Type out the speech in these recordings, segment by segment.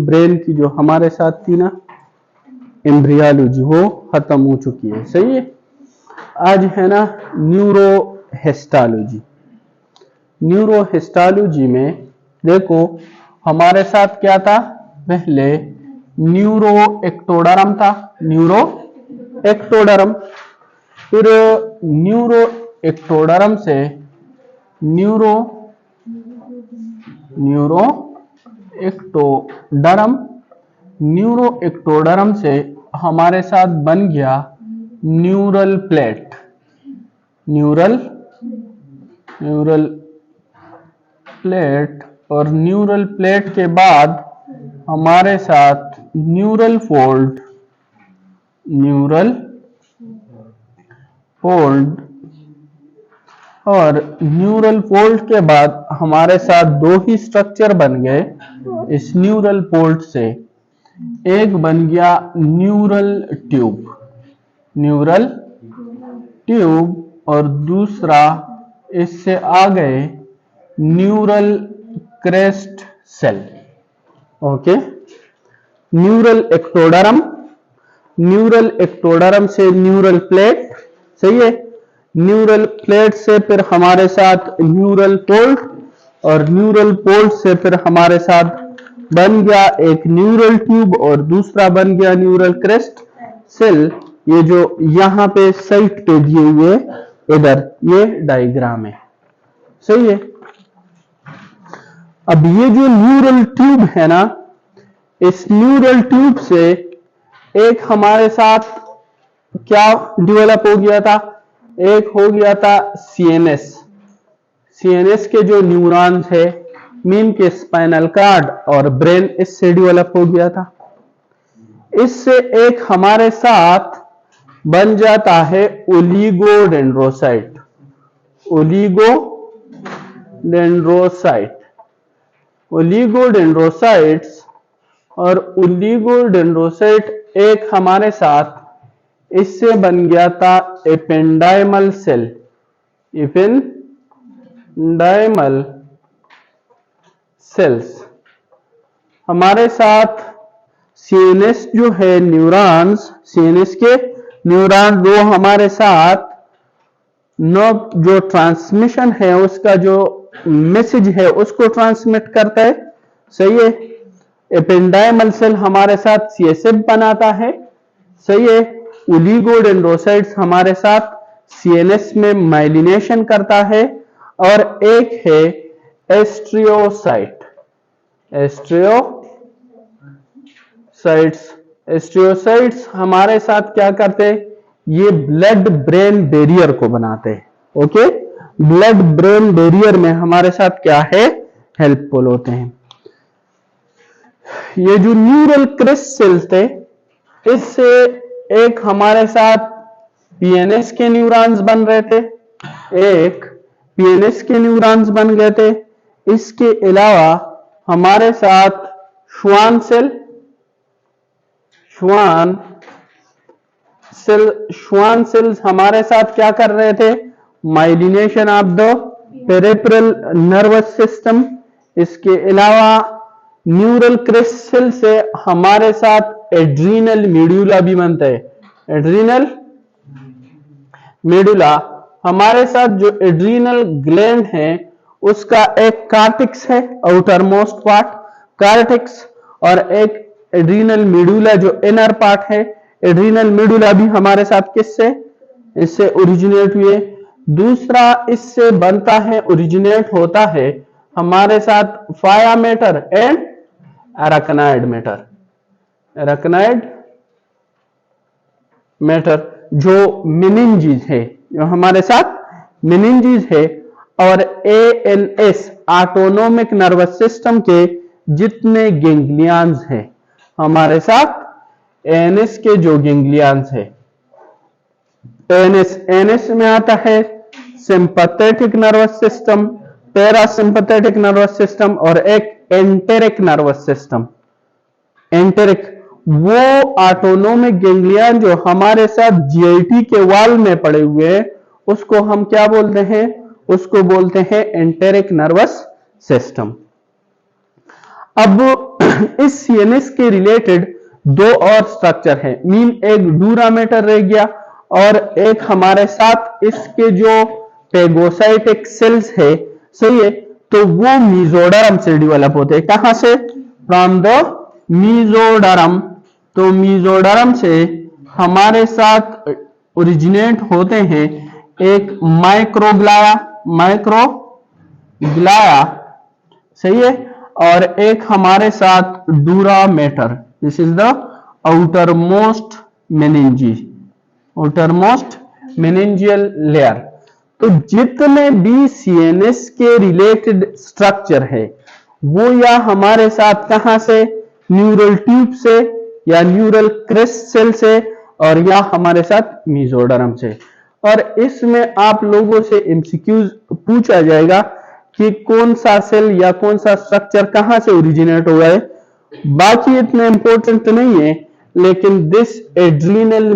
Brain की जो हमारे साथ थी ना एम्ब्रियोलॉजी, वो खत्म हो चुकी है। सही है। आज है ना न्यूरोहिस्टोलॉजी। न्यूरोहिस्टोलॉजी में देखो हमारे साथ क्या था, पहले न्यूरो एक्टोडर्म था, न्यूरो एक्टोडर्म, फिर न्यूरो एक्टोडर्म से न्यूरो एक्टोडर्म से हमारे साथ बन गया न्यूरल प्लेट। न्यूरल प्लेट, और न्यूरल प्लेट के बाद हमारे साथ न्यूरल फोल्ड, और न्यूरल फोल्ड के बाद हमारे साथ दो ही स्ट्रक्चर बन गए इस न्यूरल फोल्ड से। एक बन गया न्यूरल ट्यूब, और दूसरा इससे आ गए neural crest cell. Okay, neural ectoderm से न्यूरल प्लेट। सही है। न्यूरल प्लेट से फिर हमारे साथ न्यूरल फोल्ड, और न्यूरल फोल्ड से फिर हमारे साथ बन गया एक न्यूरल ट्यूब, और दूसरा बन गया न्यूरल क्रेस्ट सेल। ये जो यहां पे साइट पे दिए हुए इधर ये डायग्राम है। सही है। अब ये जो न्यूरल ट्यूब है ना, इस न्यूरल ट्यूब से एक हमारे साथ क्या डेवलप हो गया था, एक हो गया था सीएनएस के जो न्यूरॉन्स है, मीन के स्पाइनल कार्ड और ब्रेन, इससे डेवलप हो गया था। इससे एक हमारे साथ बन जाता है ओलिगोडेंड्रोसाइट्स, और ओलिगोडेंड्रोसाइट एक हमारे साथ इससे बन गया था एपेंडाइमल सेल्स। हमारे साथ सीएनएस जो है न्यूरॉन्स, सीएनएस के न्यूरॉन वो हमारे साथ जो ट्रांसमिशन है उसका जो मैसेज है उसको ट्रांसमिट करता है। सही है। एपेंडाइमल सेल हमारे साथ सीएसएफ बनाता है। सही है। ओलिगोडेंड्रोसाइट्स हमारे साथ सीएनएस में माइलिनेशन करता है, और एक है एस्ट्रियोसाइट्स हमारे साथ क्या करते हैं, ये ब्लड ब्रेन बैरियर को बनाते हैं। ओके, ब्लड ब्रेन बैरियर में हमारे साथ क्या है, हेल्पफुल होते हैं। ये जो न्यूरल क्रेस्ट सेल्स थे, इससे एक हमारे साथ पीएनएस के न्यूरॉन्स बन रहे थे, एक पीएनएस के न्यूरॉन्स बन गए थे। इसके अलावा हमारे साथ श्वान सेल्स हमारे साथ क्या कर रहे थे, myelination of the peripheral nervous system. इसके अलावा न्यूरल क्रेस्ट सेल से हमारे साथ एड्रीनल मेडुला भी बनता है। एड्रीनल मेडुला हमारे साथ जो एड्रीनल ग्लैंड है उसका एक कार्टेक्स है, आउटर मोस्ट पार्ट कार्टेक्स, और एक एड्रीनल मेडुला जो इनर पार्ट है। एड्रीनल मेडुला भी हमारे साथ किससे, इससे ओरिजिनेट हुए। दूसरा इससे बनता है, ओरिजिनेट होता है हमारे साथ फाया मैटर एंड अराकनाइड मैटर, जो मेनिंजीज है, जो हमारे साथ मेनिंजीज है, और एएनएस ऑटोनोमिक नर्वस सिस्टम के जितने गैंग्लियंस हैं हमारे साथ, एएनएस के जो गैंग्लियंस है, एएनएस में आता है sympathetic nervous system, parasympathetic nervous system, और एक एंटेरिक नर्वस सिस्टम। एंटेरिक वो ऑटोनोमिक गैंग्लियन जो हमारे साथ जीआईटी के वॉल में पड़े हुए हैं, उसको हम क्या बोलते हैं, उसको बोलते हैं एंटेरिक नर्वस सिस्टम। अब इस सीएनएस के रिलेटेड दो और स्ट्रक्चर है, मीन एक डूरामेटर रह गया और एक हमारे साथ इसके जो पेगोसाइटिक सेल्स है, सही है, तो वो मीजोडर्म से डेवलप होते हैं। कहां से? From the mesoderm. तो मीजोडर्म से हमारे साथ ओरिजिनेट होते हैं एक माइक्रोग्लाया, सही है, और एक हमारे साथ dura mater, this is the outermost meningeal layer. तो जितने भी सीएनएस के रिलेटेड स्ट्रक्चर है वो या हमारे साथ कहां से, न्यूरल ट्यूब से या न्यूरल क्रेस्ट सेल से, और या हमारे साथ मीजोडर्म से। और इसमें आप लोगों से एमसीक्यूज पूछा जाएगा कि कौन सा सेल या कौन सा स्ट्रक्चर कहां से ओरिजिनेट हुआ है। बाकी इतना इंपॉर्टेंट नहीं है, लेकिन this adrenal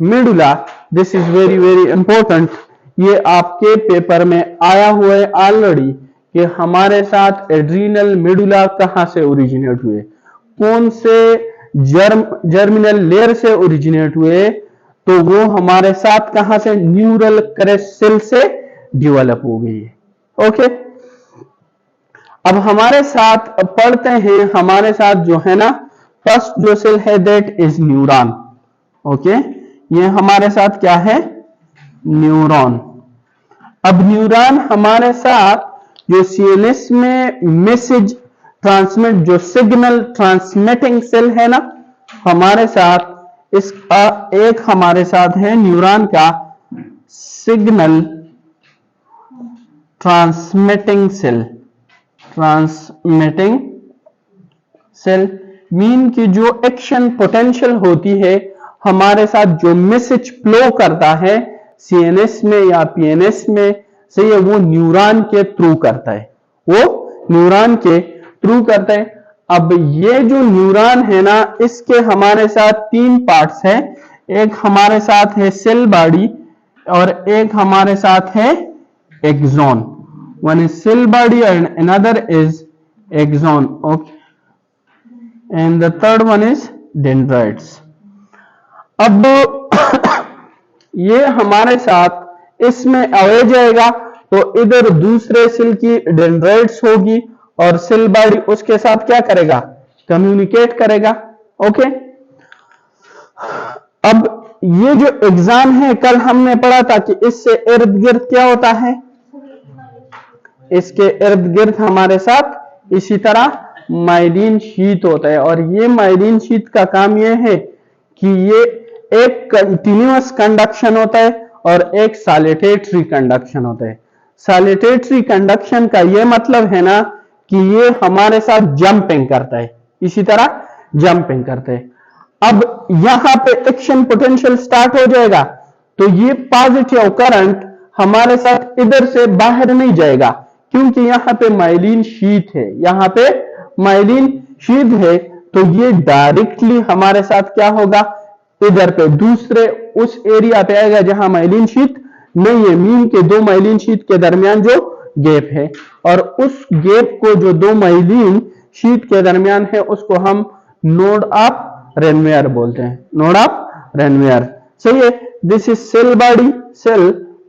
medulla this is very very important. ये आपके पेपर में आया हुआ है ऑलरेडी कि हमारे साथ एड्रीनल मेडुला कहां से ओरिजिनेट हुए, कौन से जर्मिनल लेयर से ओरिजिनेट हुए, तो वो हमारे साथ कहां से, न्यूरल क्रेस्ट सेल से डेवलप हो गई है। ओके, अब हमारे साथ पढ़ते हैं, हमारे साथ जो है ना, फर्स्ट जो सेल है दैट इज न्यूरॉन। ओके, ये हमारे साथ क्या है, न्यूरॉन। अब न्यूरॉन हमारे साथ जो सीएनएस में मैसेज ट्रांसमिट, जो सिग्नल ट्रांसमिटिंग सेल है ना हमारे साथ, इसका एक हमारे साथ है न्यूरॉन का सिग्नल ट्रांसमिटिंग सेल, मीन की जो एक्शन पोटेंशियल होती है हमारे साथ, जो मैसेज फ्लो करता है सीएनएस में या पीएनएस में, सही है, वो न्यूरॉन के थ्रू करता है, अब ये जो न्यूरॉन है ना, इसके हमारे साथ तीन पार्ट्स हैं, एक हमारे साथ है सेल बॉडी और एक हमारे साथ है axon. One is cell body and another is axon, okay, and the third one is dendrites. अब ये हमारे साथ इसमें आ जाएगा तो इधर दूसरे सेल की डेंड्राइट्स होगी और सेल बॉडी उसके साथ क्या करेगा, कम्युनिकेट करेगा। ओके, अब ये जो एग्जाम है, कल हमने पढ़ा था कि इससे इर्द गिर्द क्या होता है, इसके इर्द गिर्द हमारे साथ इसी तरह माइलिन शीथ होता है, और ये माइलिन शीथ का काम ये है कि ये एक कंटिन्यूअस कंडक्शन होता है और एक सैलिटेटरी कंडक्शन होता है। सैलिटेटरी कंडक्शन का ये मतलब है ना कि ये हमारे साथ जंपिंग करता है, इसी तरह जंपिंग करते हैं। अब यहां पे एक्शन पोटेंशियल स्टार्ट हो जाएगा तो ये पॉजिटिव करंट हमारे साथ इधर से बाहर नहीं जाएगा, क्योंकि यहां पे माइलिन शीथ है, तो ये डायरेक्टली हमारे साथ क्या होगा, इधर पे दूसरे उस एरिया पे आएगा जहां माइलिन शीथ नहीं है, मीन के दो माइलिन शीथ के दरमियान जो गैप है, और उस गैप को जो दो माइलिन शीथ के दरमियान है उसको हम नोड ऑफ रेनवेयर बोलते हैं, नोड ऑफ रेनवेयर। सही है, this is cell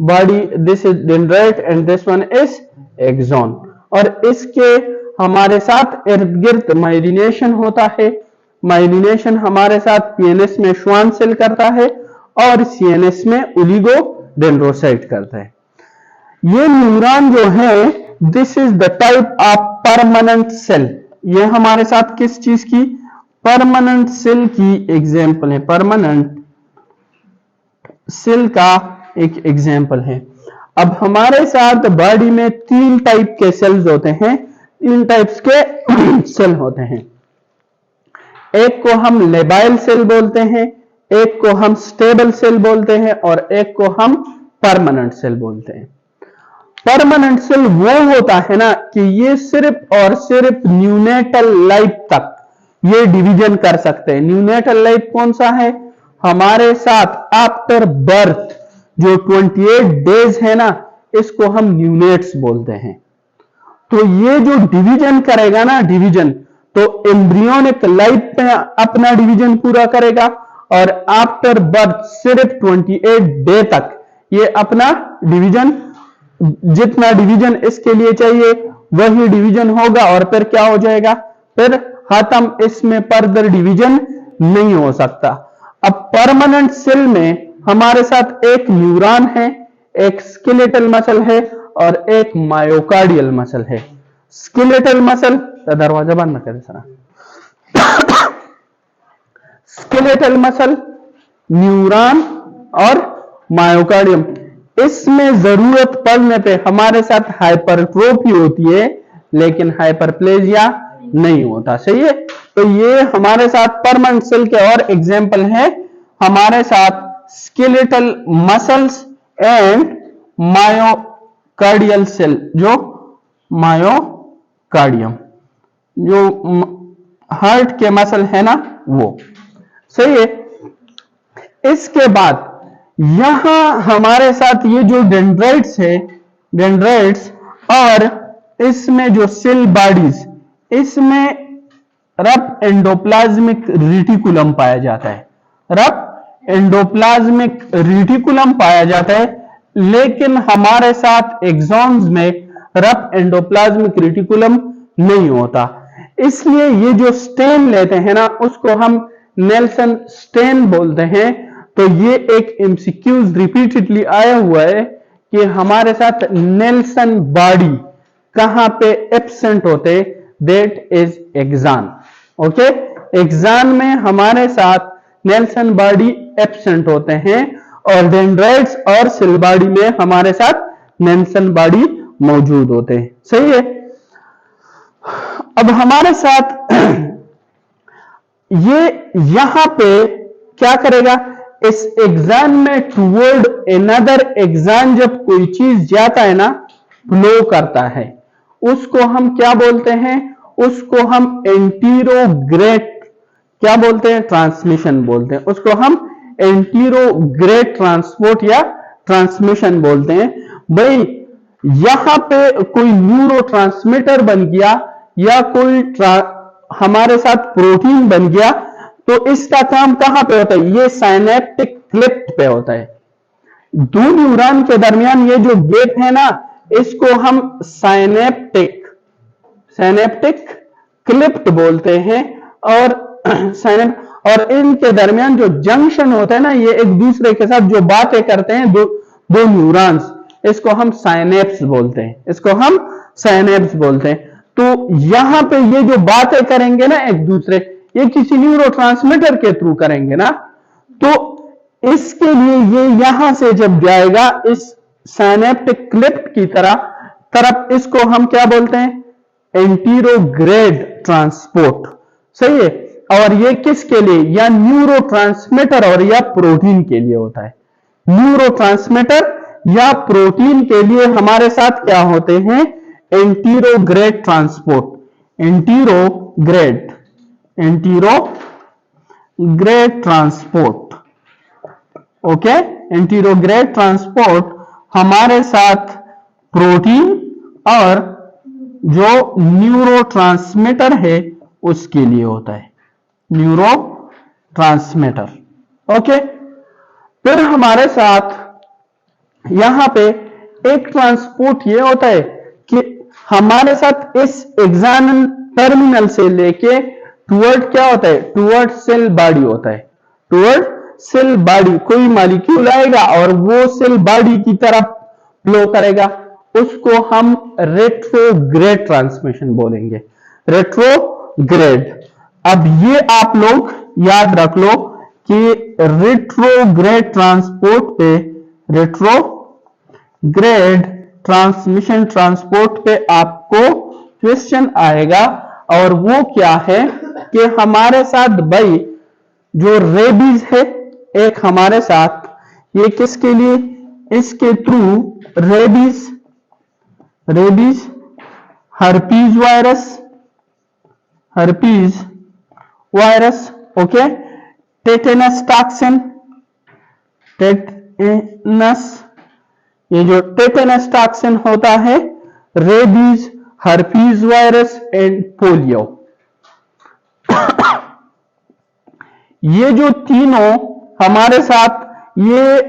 body, this is dendrite and this one is axon. और इसके हमारे साथ इर्द गिर्द माइलिनेशन होता है, माइलिनेशन हमारे साथ पीएनएस में श्वान सेल करता है और सीएनएस में ओलिगोडेंड्रोसाइट करता है। ये न्यूरॉन जो है, this is the type of permanent cell, ये हमारे साथ किस चीज की, परमानेंट सेल की एग्जाम्पल है, परमानेंट सेल का एक एग्जाम्पल है। अब हमारे साथ बॉडी में तीन टाइप के सेल्स होते हैं, तीन टाइप्स के सेल होते हैं। एक को हम लेबाइल सेल बोलते हैं, एक को हम स्टेबल सेल बोलते हैं और एक को हम परमानेंट सेल बोलते हैं। परमानेंट सेल वो होता है ना कि ये सिर्फ और सिर्फ न्यूनेटल लाइफ तक ये डिवीजन कर सकते हैं। न्यूनेटल लाइफ कौन सा है, हमारे साथ आफ्टर बर्थ जो 28 डेज है ना, इसको हम न्यूनेट्स बोलते हैं। तो ये जो डिवीजन करेगा ना, डिवीजन, तो एम्ब्रियोनिक लाइफ पे अपना डिवीजन पूरा करेगा और आफ्टर बर्थ सिर्फ 28 डे तक ये अपना डिवीजन, जितना डिवीजन इसके लिए चाहिए वही डिवीजन होगा और फिर क्या हो जाएगा, फिर खत्म, इसमें फर्दर डिवीजन नहीं हो सकता। अब परमानेंट सेल में हमारे साथ एक न्यूरॉन है, एक स्केलेटल मसल है और एक मायोकार्डियल मसल है। स्केलेटल मसल, दरवाजा बंद न करे सर। स्केलेटल मसल, न्यूरॉन और मायोकार्डियम, इसमें जरूरत पड़ने पे हमारे साथ हाइपरट्रोफी होती है लेकिन हाइपरप्लेजिया नहीं होता। सही है, तो ये हमारे साथ परमानेंट सेल के और एग्जाम्पल है हमारे साथ skeletal muscles and myocardial cell, जो मायोकार्डियम जो हार्ट के मसल है ना वो। सही है। इसके बाद यहां हमारे साथ ये जो डेंड्राइट्स है, डेंड्राइट्स, और इसमें जो सेल बॉडीज, इसमें रफ एंडोप्लाज्मिक रेटिकुलम पाया जाता है, रफ एंडोप्लाज्मिक रेटिकुलम पाया जाता है, लेकिन हमारे साथ एक्सॉन्स में रफ एंडोप्लाज्मिक रेटिकुलम नहीं होता। इसलिए ये जो स्टेन लेते हैं ना उसको हम नेल्सन स्टेन बोलते हैं। तो ये एक एमसीक्यूज रिपीटेडली आया हुआ है कि हमारे साथ नेल्सन बॉडी कहां पे एब्सेंट होते, दैट इज एक्सान। ओके, एक्सान में हमारे साथ नेल्सन बॉडी एब्सेंट होते हैं और डेंड्राइट्स और सेल बॉडी में हमारे साथ नेल्सन बॉडी मौजूद होते हैं। सही है। अब हमारे साथ ये यहां पे क्या करेगा, इस एक्सान में टुवर्ड अनदर एक्सान जब कोई चीज जाता है ना, फ्लो करता है, उसको हम क्या बोलते हैं, उसको हम एंटीरोग्रेट क्या बोलते हैं, ट्रांसमिशन बोलते हैं। उसको हम एंटीरोग्रेट ट्रांसपोर्ट या ट्रांसमिशन बोलते हैं। भाई यहां पे कोई न्यूरोट्रांसमीटर बन गया या कोई हमारे साथ प्रोटीन बन गया, तो इसका काम कहां पे होता है, ये साइनेप्टिक क्लिप्ट पे होता है। दो न्यूरॉन के दरमियान ये जो गैप है ना, इसको हम साइनेप्टिक क्लिप्ट बोलते हैं। और इनके दरमियान जो जंक्शन होता है ना, ये एक दूसरे के साथ जो बातें करते हैं दो न्यूरॉन्स, इसको हम साइनेप्स बोलते हैं, इसको हम साइनेप्स बोलते हैं। तो यहां पे ये जो बातें करेंगे ना एक दूसरे, ये किसी न्यूरोट्रांसमीटर के थ्रू करेंगे ना, तो इसके लिए ये यहां से जब जाएगा इस साइनेप्टिक क्लिप्ट की तरफ इसको हम क्या बोलते हैं, एंटीरोग्रेड ट्रांसपोर्ट। सही है। और ये किसके लिए, या न्यूरोट्रांसमीटर और या प्रोटीन के लिए होता है। न्यूरोट्रांसमीटर या प्रोटीन के लिए हमारे साथ क्या होते हैं, anterograde transport, anterograde transport. Okay, anterograde transport हमारे साथ प्रोटीन और जो न्यूरोट्रांसमीटर है उसके लिए होता है, न्यूरोट्रांसमीटर। ओके, फिर हमारे साथ यहां पे एक ट्रांसपोर्ट ये होता है कि हमारे साथ इस एक्सान टर्मिनल से लेके टुवर्ड क्या होता है, टुवर्ड सेल बॉडी होता है। टुवर्ड सेल बॉडी कोई मॉलिक्यूल आएगा और वो सेल बॉडी की तरफ फ्लो करेगा, उसको हम रेट्रोग्रेड ट्रांसमिशन बोलेंगे, रेट्रोग्रेड। अब ये आप लोग याद रख लो कि रेट्रोग्रेड ट्रांसपोर्ट पे, रेट्रोग्रेड ट्रांसमिशन ट्रांसपोर्ट पे आपको क्वेश्चन आएगा, और वो क्या है कि हमारे साथ भाई जो रेबीज है एक हमारे साथ, ये किसके लिए, इसके through rabies herpes virus, okay, tetanus toxin, ये जो टेटेनस टॉक्सिन होता है, rabies herpes virus and polio. ये जो तीनों हमारे साथ, ये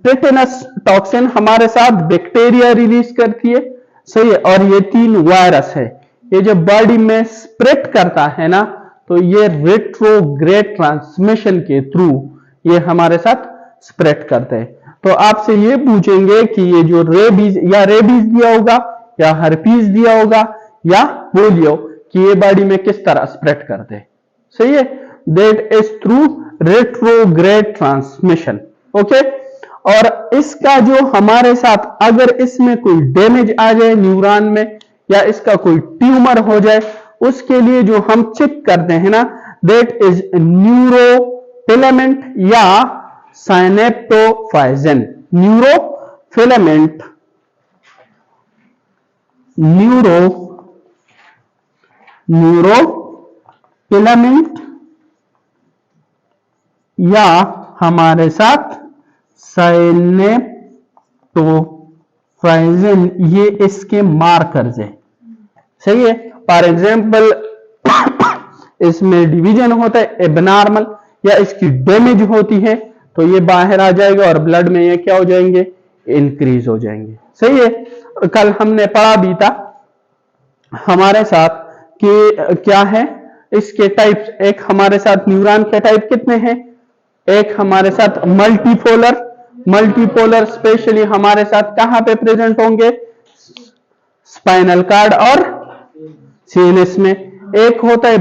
टेटेनस टॉक्सिन हमारे साथ बैक्टीरिया रिलीज करती है, सही है, और ये 3 वायरस है। ये जब बॉडी में स्प्रेड करता है ना, तो ये रेट्रोग्रेड ट्रांसमिशन के थ्रू ये हमारे साथ स्प्रेड करते हैं। तो आपसे ये पूछेंगे कि ये जो रेबीज दिया होगा, या हर्पीज दिया होगा, या पोलियो, कि ये बॉडी में किस तरह स्प्रेड करते हैं, सही है, that is through retrograde transmission. Okay, और इसका जो हमारे साथ, अगर इसमें कोई डैमेज आ जाए न्यूरॉन में, या इसका कोई ट्यूमर हो जाए, उसके लिए जो हम चेक करते हैं ना, दैट इज न्यूरोफिलामेंट या साइनेप्टोफाइजिन। न्यूरोफिलामेंट या हमारे साथ साइनेप्टोफाइजिन, ये इसके मार्कर्स है, सही है। फॉर एग्जाम्पल इसमें डिवीजन होता है एबनॉर्मल, या इसकी डैमेज होती है, तो ये बाहर आ जाएगा और ब्लड में ये क्या हो जाएंगे, इंक्रीज हो जाएंगे, सही है। कल हमने पढ़ा भी था हमारे साथ कि क्या है इसके टाइप्स। एक हमारे साथ न्यूरॉन के टाइप कितने हैं, एक हमारे साथ मल्टीपोलर स्पेशली हमारे साथ कहां पे प्रेजेंट होंगे, स्पाइनल कार्ड और सीएनएस में। एक होता है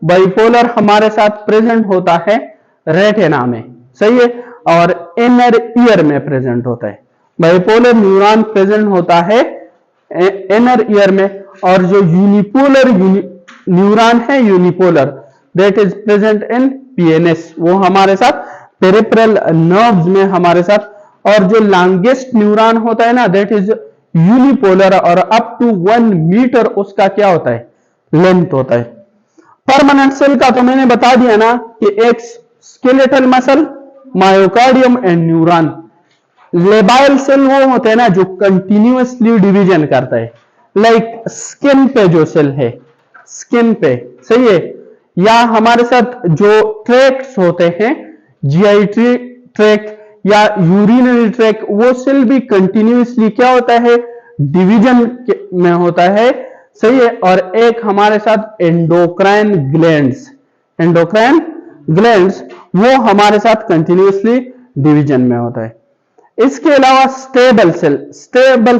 बाइपोलर हमारे साथ प्रेजेंट होता है रेटिना में, सही है, और इनर ईयर में प्रेजेंट होता है। बाइपोलर न्यूरॉन प्रेजेंट होता है इनर ईयर में, और जो यूनिपोलर न्यूरॉन है, unipolar, that is present in PNS, वो हमारे साथ पेरिफेरल नर्व्स में हमारे साथ। और जो लॉन्गेस्ट न्यूरॉन होता है ना, दैट इज यूनिपोलर, और अप टू 1 मीटर उसका क्या होता है, लेंथ होता है। परमानेंट सेल का तो मैंने बता दिया ना कि एक skeletal muscle, myocardium and neuron. Labile cell वो होते हैं ना जो कंटिन्यूअसली डिवीजन करता है, लाइक स्किन पे जो सेल है, स्किन पे, सही है। या हमारे साथ जो ट्रैक्ट्स होते हैं, जीआई ट्रैक्ट या यूरिनरी ट्रैक्ट, वो सेल भी कंटिन्यूअसली क्या होता है, डिवीजन में होता है, सही है। और एक हमारे साथ एंडोक्राइन ग्लैंड्स वो हमारे साथ कंटिन्यूअसली डिवीजन में होता है। इसके अलावा स्टेबल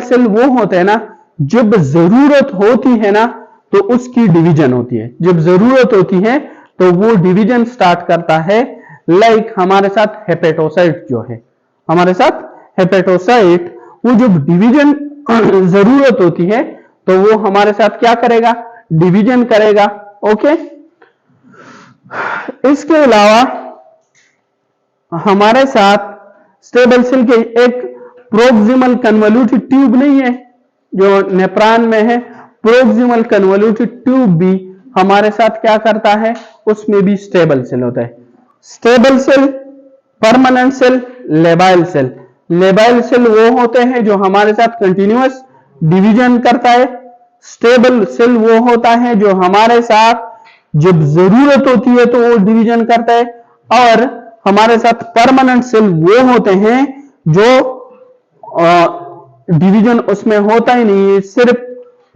सेल वो होते हैं ना, जब जरूरत होती है ना तो उसकी डिवीजन होती है, जब जरूरत होती है तो वो डिवीजन स्टार्ट करता है। लाइक हमारे साथ हेपेटोसाइट जो है, हमारे साथ हेपेटोसाइट, वो जब डिवीजन जरूरत होती है तो वो हमारे साथ क्या करेगा, डिवीजन करेगा। ओके, इसके अलावा हमारे साथ स्टेबल सेल के एक प्रोक्सिमल कन्वोल्यूटेड ट्यूब नहीं है जो नेफ्रॉन में है, प्रोक्सिमल कन्वोल्यूटेड ट्यूब भी हमारे साथ क्या करता है, उसमें भी स्टेबल सेल होता है। Stable cell, permanent cell, labile cell. Labile cell वो होते हैं जो हमारे साथ कंटिन्यूअस डिवीजन करता है। स्टेबल सेल वो होता है जो हमारे साथ जब जरूरत होती है तो वो डिवीजन करता है। और हमारे साथ परमानेंट सेल वो होते हैं जो डिवीजन उसमें होता ही नहीं है, सिर्फ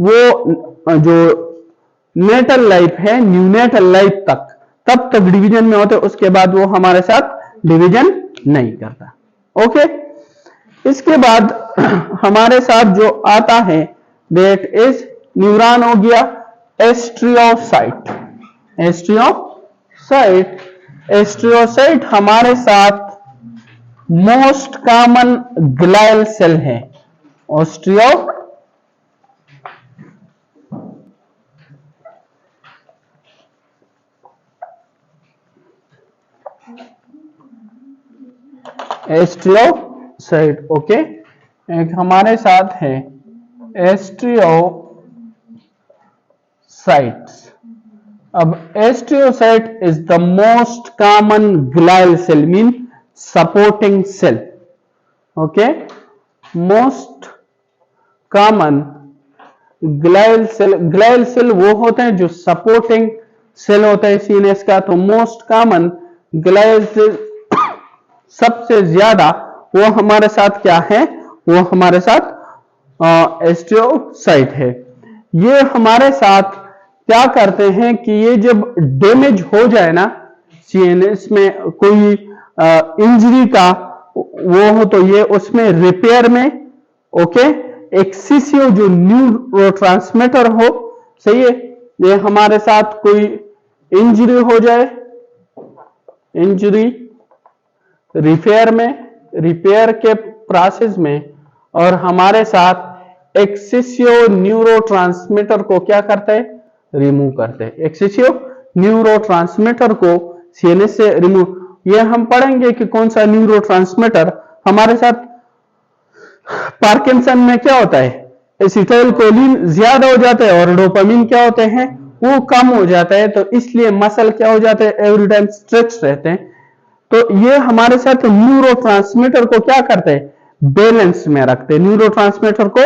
वो जो नेटल लाइफ है, न्यूनेटल लाइफ तब तक डिवीजन में होते, उसके बाद वो हमारे साथ डिवीजन नहीं करता। ओके, इसके बाद हमारे साथ जो आता है दैट इज न्यूरॉन हो गया एस्ट्रियोसाइट हमारे साथ मोस्ट कॉमन ग्लायल सेल है। एस्ट्रियोसाइट, ओके, एक हमारे साथ है एस्ट्रियोसाइट्स। अब astrocyte is the most common glial cell, mean supporting cell. Okay, most common glial cell वो होते हैं जो सपोर्टिंग सेल होता है सीएनएस का। तो मोस्ट कॉमन ग्लायल सेल सबसे ज्यादा वो हमारे साथ क्या है, वो हमारे साथ एस्टियोसाइट है। ये हमारे साथ क्या करते हैं कि ये जब डैमेज हो जाए ना सीएनएस में, कोई इंजरी का वो हो, तो ये उसमें रिपेयर में ओके एक्सेसिव जो न्यूरोट्रांसमीटर हो, सही है, ये हमारे साथ कोई इंजरी हो जाए, इंजरी रिपेयर के प्रोसेस में, और हमारे साथ एक्सेसिव न्यूरोट्रांसमीटर को क्या करते हैं, रिमूव करते हैं। एक्सेसिव न्यूरोट्रांसमीटर को सीएनएस से रिमूव, ये हम पढ़ेंगे कि कौन सा न्यूरोट्रांसमीटर हमारे साथ। पार्किंसन में क्या होता है, एसिटाइलकोलिन ज्यादा हो जाता है और डोपामिन क्या होते हैं, वो कम हो जाता है, तो इसलिए मसल क्या हो जाते हैं, एवरी टाइम स्ट्रेच रहते हैं। तो ये हमारे साथ न्यूरोट्रांसमीटर को क्या करते हैं, बैलेंस में रखते हैं, न्यूरोट्रांसमीटर को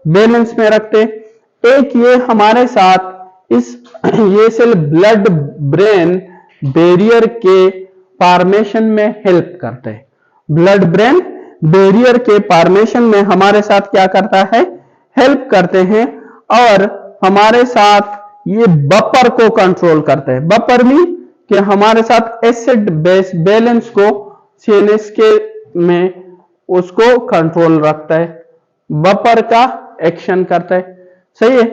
बैलेंस में रखते हैं। एक ये हमारे साथ ये सेल ब्लड ब्रेन बैरियर के फॉर्मेशन में हेल्प करते हैं। ब्लड ब्रेन बैरियर के फॉर्मेशन में हमारे साथ क्या करता है, हेल्प करते हैं, और हमारे साथ ये बफर को कंट्रोल करते हैं। बफर मीन कि हमारे साथ एसिड बेस बैलेंस को सीएनएस के में उसको कंट्रोल रखता है, बफर का एक्शन करता है, सही है।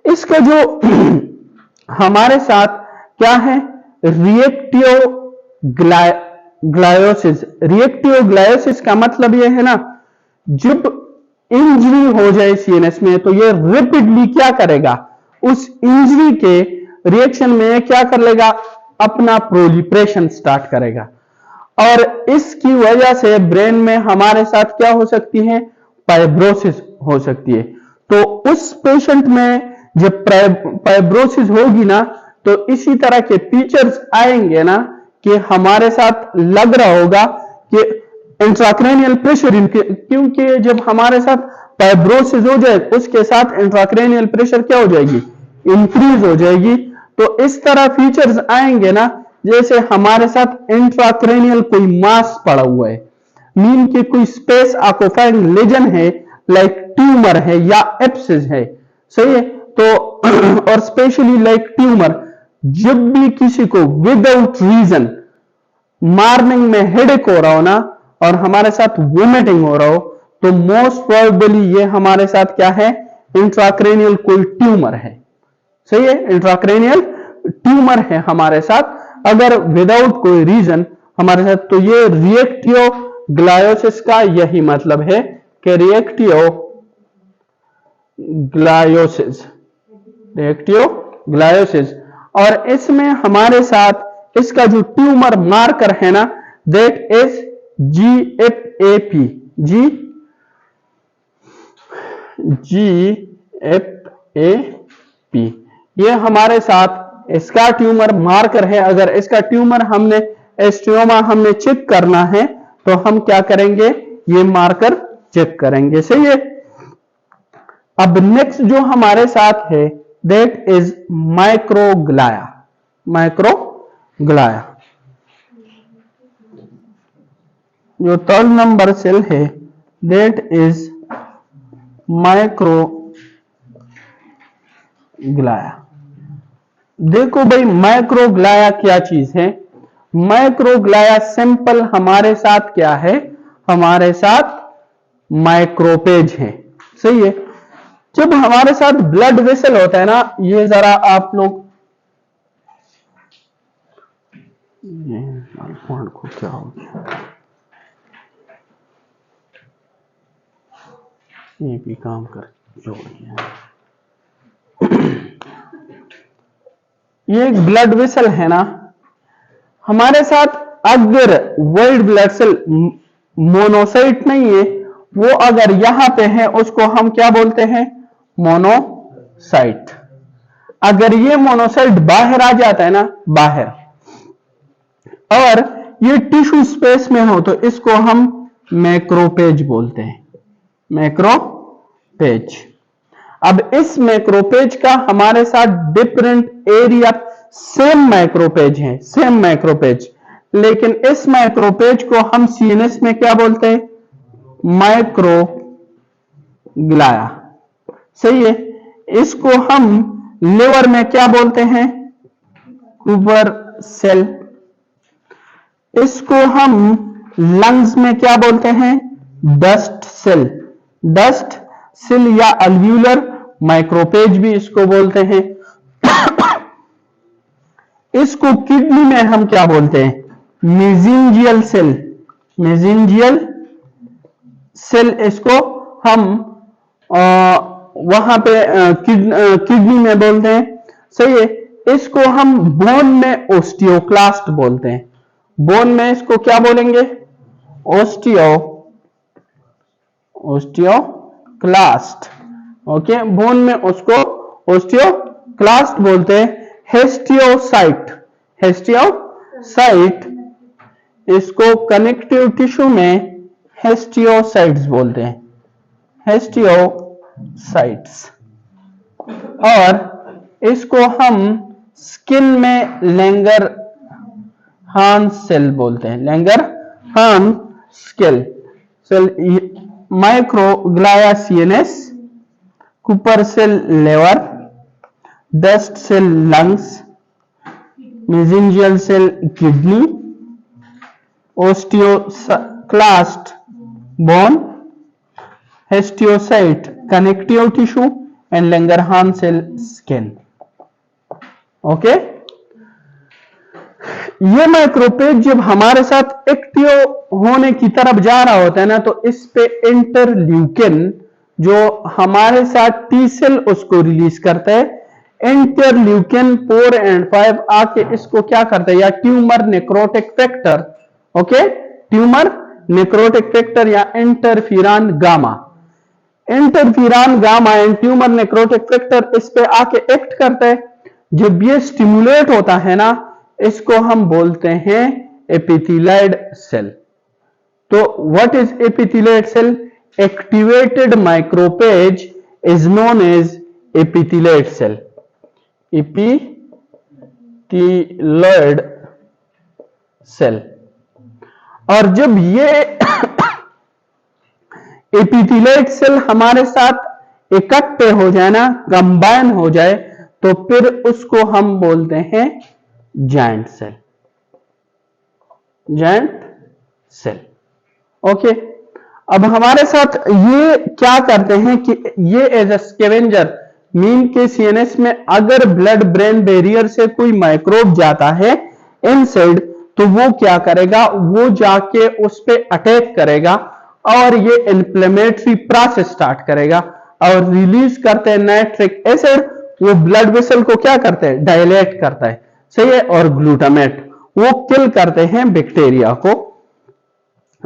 इसका जो हमारे साथ क्या है, रिएक्टिव ग्लायोसिस। रिएक्टिव ग्लायोसिस का मतलब यह है ना, जब इंजरी हो जाए सीएनएस में तो ये रैपिडली क्या करेगा, उस इंजरी के रिएक्शन में क्या कर लेगा, अपना प्रोलिफरेशन स्टार्ट करेगा, और इसकी वजह से ब्रेन में हमारे साथ क्या हो सकती है, फाइब्रोसिस हो सकती है। तो उस पेशेंट में जब फाइब्रोसिस होगी ना, तो इसी तरह के फीचर्स आएंगे ना, कि हमारे साथ लग रहा होगा कि इंट्राक्रैनियल प्रेशर, क्योंकि जब हमारे साथ फाइब्रोसिस हो जाए उसके साथ इंट्राक्रैनियल प्रेशर क्या हो जाएगी, इंक्रीज हो जाएगी। तो इस तरह फीचर्स आएंगे ना, जैसे हमारे साथ इंट्राक्रैनियल कोई मास पड़ा हुआ है, मीन कि कोई स्पेस ऑक्यूपाइंग लीजन है, लाइक ट्यूमर है या एब्सेस है, सही है। तो और स्पेशली लाइक ट्यूमर, जब भी किसी को विदाउट रीजन मॉर्निंग में हेडेक हो रहा हो ना, और हमारे साथ वोमिटिंग हो रहा हो, तो मोस्ट प्रोबेबली ये हमारे साथ क्या है, इंट्राक्रैनियल कोई ट्यूमर है, सही है, इंट्राक्रैनियल ट्यूमर है हमारे साथ, अगर विदाउट कोई रीजन हमारे साथ। तो ये रिएक्टिव ग्लायोसिस का यही मतलब है कि रिएक्टिव ग्लायोसिस, और इसमें हमारे साथ इसका जो ट्यूमर मार्कर है ना, दैट इज GFAP। ये हमारे साथ इसका ट्यूमर मार्कर है। अगर इसका ट्यूमर हमने एस्टियोमा हमने चेक करना है तो हम क्या करेंगे, ये मार्कर चेक करेंगे, सही है। अब नेक्स्ट जो हमारे साथ है दैट इज माइक्रोग्लाया। माइक्रोग्लाया जो थर्ड नंबर सेल है दैट इज माइक्रोग्लाया। देखो भाई, माइक्रोग्लाया क्या चीज है। माइक्रोग्लाया सिंपल हमारे साथ क्या है, हमारे साथ माइक्रोपेज है, सही है। जब हमारे साथ ब्लड वेसल होता है ना, ये जरा आप लोग को क्या हो गया, ये भी काम कर जोड़ दिया। ये एक ब्लड वेसल है ना हमारे साथ, अगर वाइट ब्लड सेल मोनोसाइट नहीं है, वो अगर यहां पे है उसको हम क्या बोलते हैं, मोनोसाइट। अगर ये मोनोसाइट बाहर आ जाता है ना, बाहर, और ये टिश्यू स्पेस में हो, तो इसको हम मैक्रोपेज बोलते हैं, मैक्रोपेज। अब इस मैक्रोपेज का हमारे साथ डिफरेंट एरिया, सेम मैक्रोपेज है, सेम मैक्रोपेज, लेकिन इस मैक्रोपेज को हम सीएनएस में क्या बोलते हैं? माइक्रोग्लाया। सही है। इसको हम लिवर में क्या बोलते हैं? Kupffer cell. इसको हम लंग्स में क्या बोलते हैं? Dust cell. डस्ट सेल या अल्व्यूलर माइक्रोपेज भी इसको बोलते हैं। इसको किडनी में हम क्या बोलते हैं? Mesangial cell. मेसेंजियल सेल इसको हम वहां पे किडनी में बोलते हैं। सही है। इसको हम बोन में ओस्टियोक्लास्ट बोलते हैं। बोन में इसको क्या बोलेंगे? ओस्टियोक्लास्ट। ओके, बोन में उसको ओस्टियोक्लास्ट बोलते हैं। हेस्टियोसाइट, हेस्टियोसाइट इसको कनेक्टिव टिश्यू में हेस्टियोसाइट्स बोलते हैं, हेस्टियोसाइट्स। और इसको हम स्किन में लैंगरहांस सेल बोलते हैं, Langerhans cell. Microglia CNS, Kupffer cell liver, dust cell lungs, mesangial cell kidney, osteoclast bone, histiocyte connective tissue and Langerhans cell skin. Okay, ये माइक्रोपेज जब हमारे साथ एक्टिव होने की तरफ जा रहा होता है ना, तो इस पे इंटरल्यूकिन जो हमारे साथ टी सेल उसको रिलीज करता है। इंटरल्यूकिन 4 और 5 आके इसको क्या करता है? या tumour necrotic factor, okay, tumour necrotic factor या interferon gamma, interferon gamma and tumour necrotic factor इस पे आके एक्ट करता है। जब ये स्टिमुलेट होता है ना, इसको हम बोलते हैं एपिथेलियल सेल। तो what is epithelial cell? Activated macrophage is known as epithelial cell, epithelial cell. और जब ये एपिथेलियल सेल हमारे साथ इकट्ठे हो जाए ना, कंबाइन हो जाए, तो फिर उसको हम बोलते हैं giant cell, giant cell. Okay, अब हमारे साथ ये क्या करते हैं कि ये एज अ स्कैवेंजर, मीन के सीएनएस में अगर ब्लड ब्रेन बैरियर से कोई माइक्रोब जाता है इनसाइड, तो वो क्या करेगा? वो जाके उस पे अटैक करेगा और ये इन्फ्लेमेटरी प्रोसेस स्टार्ट करेगा और रिलीज करते हैं नाइट्रिक एसिड। वो ब्लड वेसल को क्या करते हैं? डायलेट करता है। सही है। और ग्लूटामेट, वो किल करते हैं बैक्टीरिया को।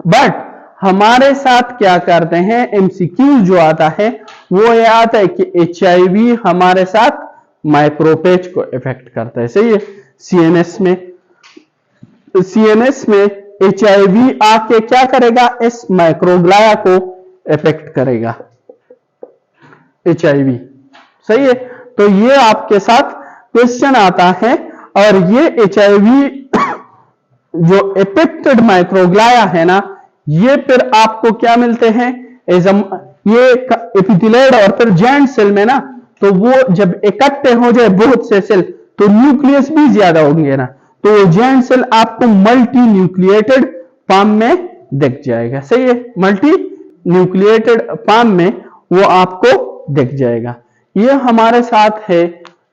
बट हमारे साथ क्या करते हैं? एमसीक्यू जो आता है वो ये आता है कि एचआईवी हमारे साथ माइक्रोपेज को इफेक्ट करता है। सही है। सीएनएस में एचआईवी आके क्या करेगा? इस माइक्रोग्लाया को इफेक्ट करेगा, एचआईवी। सही है। तो ये आपके साथ क्वेश्चन आता है। और ये एचआईवी जो इफेक्टेड माइक्रोग्लाया है ना, ये फिर आपको क्या मिलते हैं? ये एपिथेलियल और फिर जायंट सेल में ना, तो वो जब इकट्ठे हो जाए बहुत से सेल, तो न्यूक्लियस भी ज्यादा होंगे ना, तो वो जायंट सेल आपको मल्टी न्यूक्लिएटेड फॉर्म में दिख जाएगा। सही है। मल्टी न्यूक्लिएटेड फॉर्म में वो आपको दिख जाएगा। ये हमारे साथ है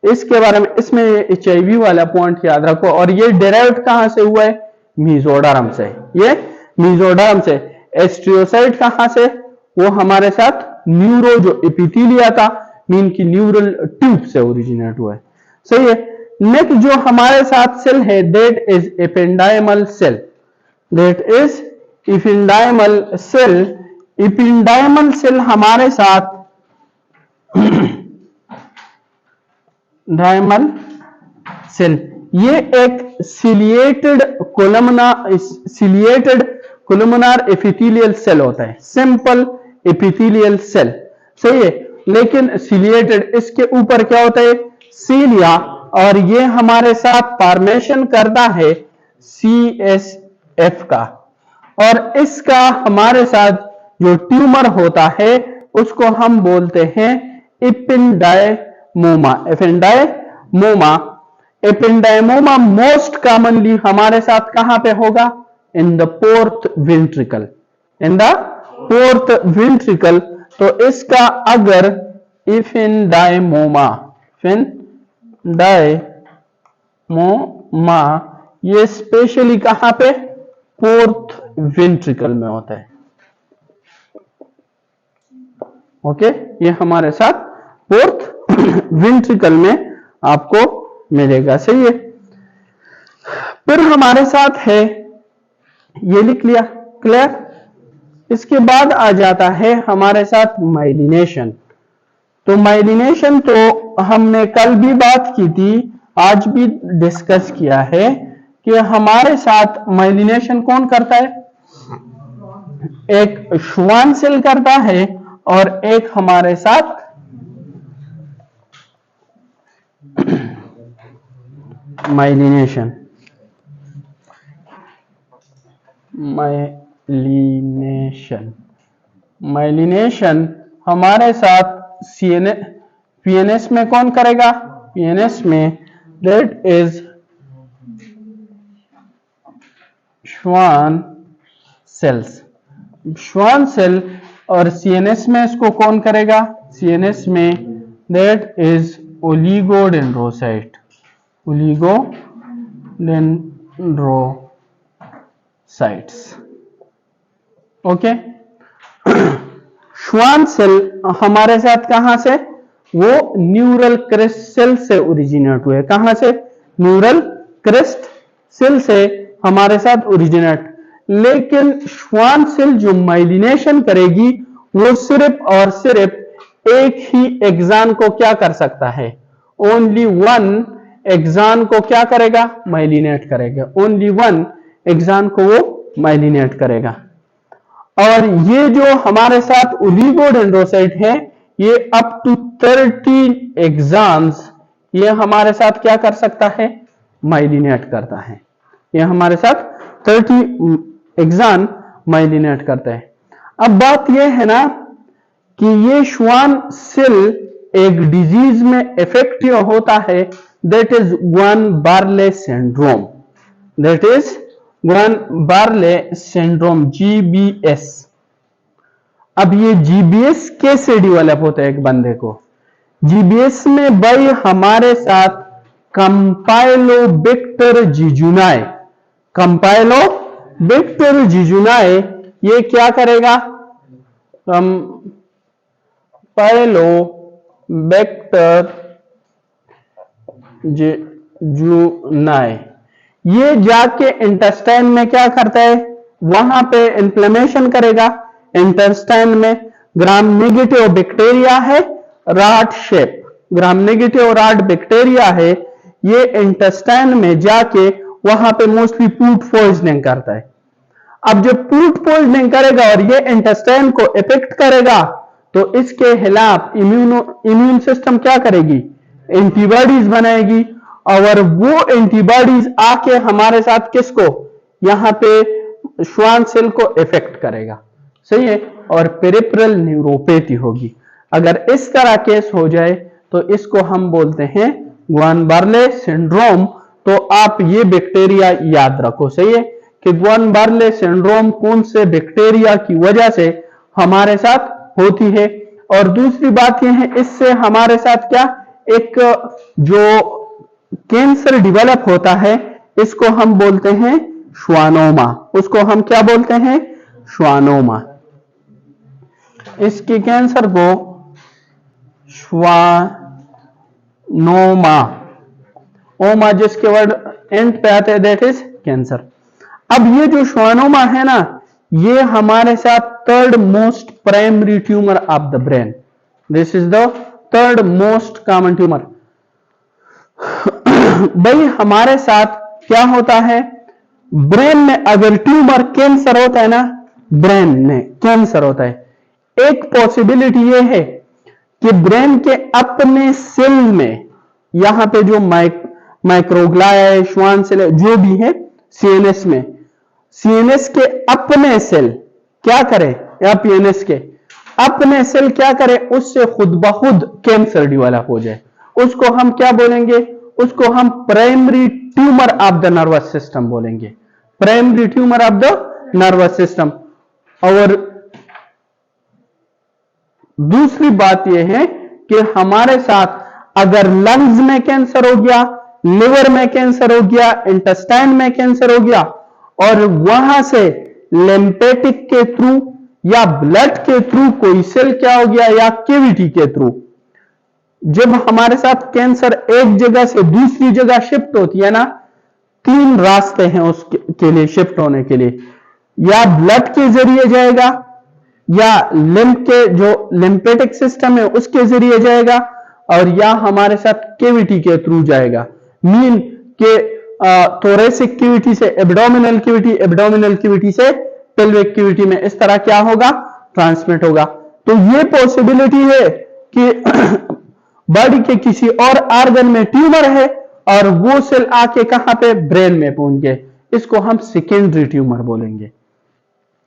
इसके बारे में। इसमें एचआईवी वाला पॉइंट याद रखो। और ये डिराइव्ड कहां से हुआ है? मीजोडर्म से। ये मीजोडर्म से। एस्ट्रियोसाइट कहां से? वो हमारे साथ न्यूरो जो एपिथेलिया था, मीन की न्यूरल ट्यूब से ओरिजिनेट हुआ है। सही है। नेक्स्ट जो हमारे साथ सेल है, that is ependymal cell, that is ependymal cell. Ependymal cell हमारे साथ डायमल सेल, ये एक सिलिएटेड कोलुमनार एपिथेलियल सेल होता है, सिंपल एपिथेलियल सेल। सही है। लेकिन सिलिएटेड, इसके ऊपर क्या होता है, सीलिया, और ये हमारे साथ फॉर्मेशन करता है CSF का, और इसका हमारे साथ जो ट्यूमर होता है उसको हम बोलते हैं एपिंडाइमोमा। एपिंडाइमोमा मोस्ट कॉमनली हमारे साथ कहां पे होगा, in the fourth ventricle, in the fourth ventricle. तो इसका अगर एपिंडाइमोमा ये स्पेशली कहां पे, फोर्थ वेंट्रिकल में होता है। ओके, ये हमारे साथ फोर्थ वेंट्रिकल में आपको मिलेगा, सही है। फिर हमारे साथ है, ये लिख लिया, क्लियर। इसके बाद आ जाता है हमारे साथ माइलिनेशन। तो माइलिनेशन तो हमने कल भी बात की थी, आज भी डिस्कस किया है कि हमारे साथ माइलिनेशन कौन करता है, एक श्वान सेल करता है और एक हमारे साथ माइलिनेशन हमारे साथ पीएनएस में कौन करेगा, पीएनएस में दैट इज श्वान सेल, और सीएनएस में इसको कौन करेगा, सीएनएस में that is oligodendrocyte, okay. Schwann cell हमारे साथ कहां से, वो न्यूरल क्रेस्ट सेल से ओरिजिनेट हुए, कहां से, न्यूरल क्रेस्ट सेल से हमारे साथ ओरिजिनेट। लेकिन श्वान सेल जो माइलिनेशन करेगी वो सिर्फ और सिर्फ एक ही एक्सान को क्या कर सकता है, ओनली वन एक्सान को क्या करेगा, माइलिनेट करेगा, ओनली वन एक्सान को वो माइलिनेट करेगा। और ये जो हमारे साथ ओलिगोडेंड्रोसाइट है, ये अप टू 30 एक्सान्स ये हमारे साथ क्या कर सकता है, माइलिनेट करता है। ये हमारे साथ 30 एक्सान माइलिनेट करता है। अब बात ये है ना कि ये श्वान सेल एक डिजीज में इफेक्टिव होता है, that is गुएन-बार्ले syndrome, that is गुएन-बार्ले syndrome, GBS। अब ये GBS कैसे डेवलप होता है एक बंदे को, GBS में भाई हमारे साथ कंपाइलोबैक्टर जिजुनाए ये क्या करेगा, कंपाइलोबैक्टर जिजुनाए ये जाके इंटेस्टाइन में क्या करता है, वहां पे इन्फ्लेमेशन करेगा। इंटेस्टाइन में ग्राम नेगेटिव बैक्टीरिया है, rod shape, gram negative rod bacteria है, ये इंटेस्टाइन में जाके वहां पे मोस्टली फूड पॉइजनिंग करता है। अब जब फूड पॉइजनिंग करेगा और ये इंटेस्टाइन को इफेक्ट करेगा, तो इसके खिलाफ इम्यून सिस्टम क्या करेगी, एंटीबॉडीज बनाएगी, और वो एंटीबॉडीज आके हमारे साथ किसको, यहां पे श्वान सेल को इफेक्ट करेगा, सही है, और पेरिफेरल न्यूरोपैथी होगी। अगर इस तरह केस हो जाए तो इसको हम बोलते हैं गुएन-बार्ले सिंड्रोम। तो आप ये बैक्टीरिया याद रखो, सही है, कि गुएन-बार्ले सिंड्रोम कौन से बैक्टीरिया की वजह से हमारे साथ होती है। और दूसरी बात यह है, इससे हमारे साथ क्या, एक जो कैंसर डेवलप होता है इसको हम बोलते हैं श्वानोमा, उसको हम क्या बोलते हैं, श्वानोमा। इसके कैंसर को श्वानोमा, ओमा जिसके वर्ड एंड पे आते हैं, दैट इज कैंसर। अब ये जो श्वानोमा है ना, ये हमारे साथ third most primary tumour of the brain, this is the third most common tumour. भाई हमारे साथ क्या होता है, ब्रेन में अगर ट्यूमर कैंसर होता है ना, ब्रेन में कैंसर होता है, एक पॉसिबिलिटी ये है कि ब्रेन के अपने सेल में, यहां पे जो माइक्रोग्लाया है, श्वान सेल है, जो भी है सीएनएस में, सीएनएस के अपने सेल क्या करें, या पीएनएस के अपने सेल क्या करें, उससे खुद ब खुद कैंसर डेवलप हो जाए, उसको हम क्या बोलेंगे, उसको हम primary tumour of the nervous system बोलेंगे, primary tumour of the nervous system. और दूसरी बात यह है कि हमारे साथ अगर लंग्स में कैंसर हो गया, लिवर में कैंसर हो गया, इंटेस्टाइन में कैंसर हो गया, और वहां से लिम्फेटिक के थ्रू या ब्लड के थ्रू कोई सेल क्या हो गया, या कैविटी के थ्रू, जब हमारे साथ कैंसर एक जगह से दूसरी जगह शिफ्ट होती है ना, 3 रास्ते हैं उसके लिए शिफ्ट होने के लिए, या ब्लड के जरिए जाएगा, या लिम्फ के जो लिम्फेटिक सिस्टम है उसके जरिए जाएगा, और या हमारे साथ कैविटी के थ्रू जाएगा, मीन के थोरेसिक कैविटी से एब्डोमिनल कैविटी, एब्डोमिनल कैविटी से पेल्विक कैविटी में, इस तरह क्या होगा, ट्रांसमिट होगा। तो ये पॉसिबिलिटी है कि बॉडी के किसी और ऑर्गन में ट्यूमर है और वो सेल आके कहां पे, ब्रेन में पहुंच गए, इसको हम सेकेंडरी ट्यूमर बोलेंगे।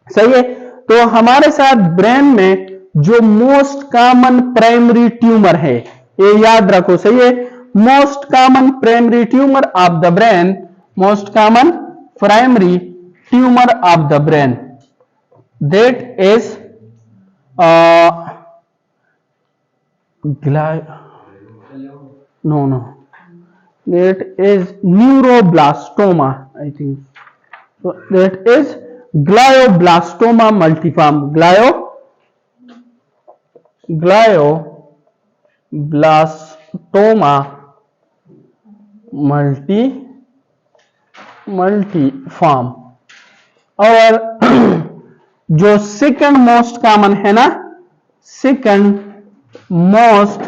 सही है। तो हमारे साथ ब्रेन में जो मोस्ट कॉमन प्राइमरी ट्यूमर है, ये याद रखो, सही है, most common primary tumour of the brain, most common primary tumour of the brain, that is that is neuroblastoma, I think so, that is glioblastoma multiforme, glioblastoma multiforme। और जो second most common है ना, second most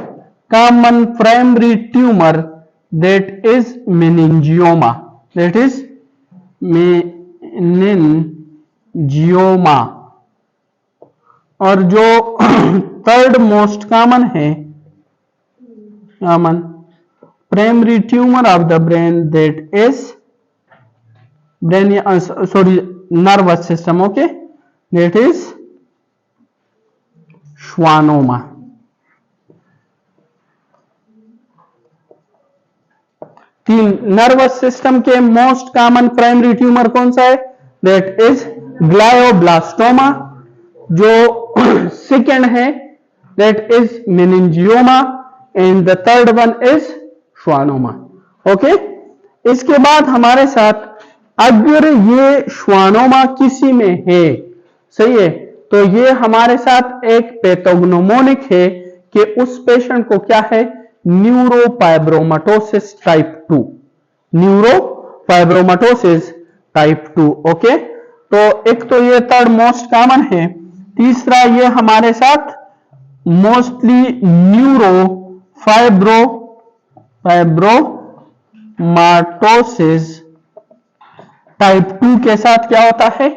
common primary tumour, that is meningioma, that is meningioma। और जो third most common है, common primary tumour of the brain, that is brain, sorry nervous system, okay, that is schwannoma। तीन nervous system के most common primary tumour कौन सा है, that is glioblastoma. जो second है that is meningioma, and the third one is schwannoma. Okay, इसके बाद हमारे साथ अगर ये श्वानोमा किसी में है, सही है, तो ये हमारे साथ एक पैथोग्नोमोनिक है कि उस पेशेंट को क्या है, न्यूरोफाइब्रोमाटोसिस टाइप 2, न्यूरोफाइब्रोमाटोसिस टाइप 2। ओके, तो एक तो ये थर्ड मोस्ट कॉमन है, तीसरा ये हमारे साथ मोस्टली न्यूरोफाइब्रोमाटोसिस टाइप 2 के साथ क्या होता है,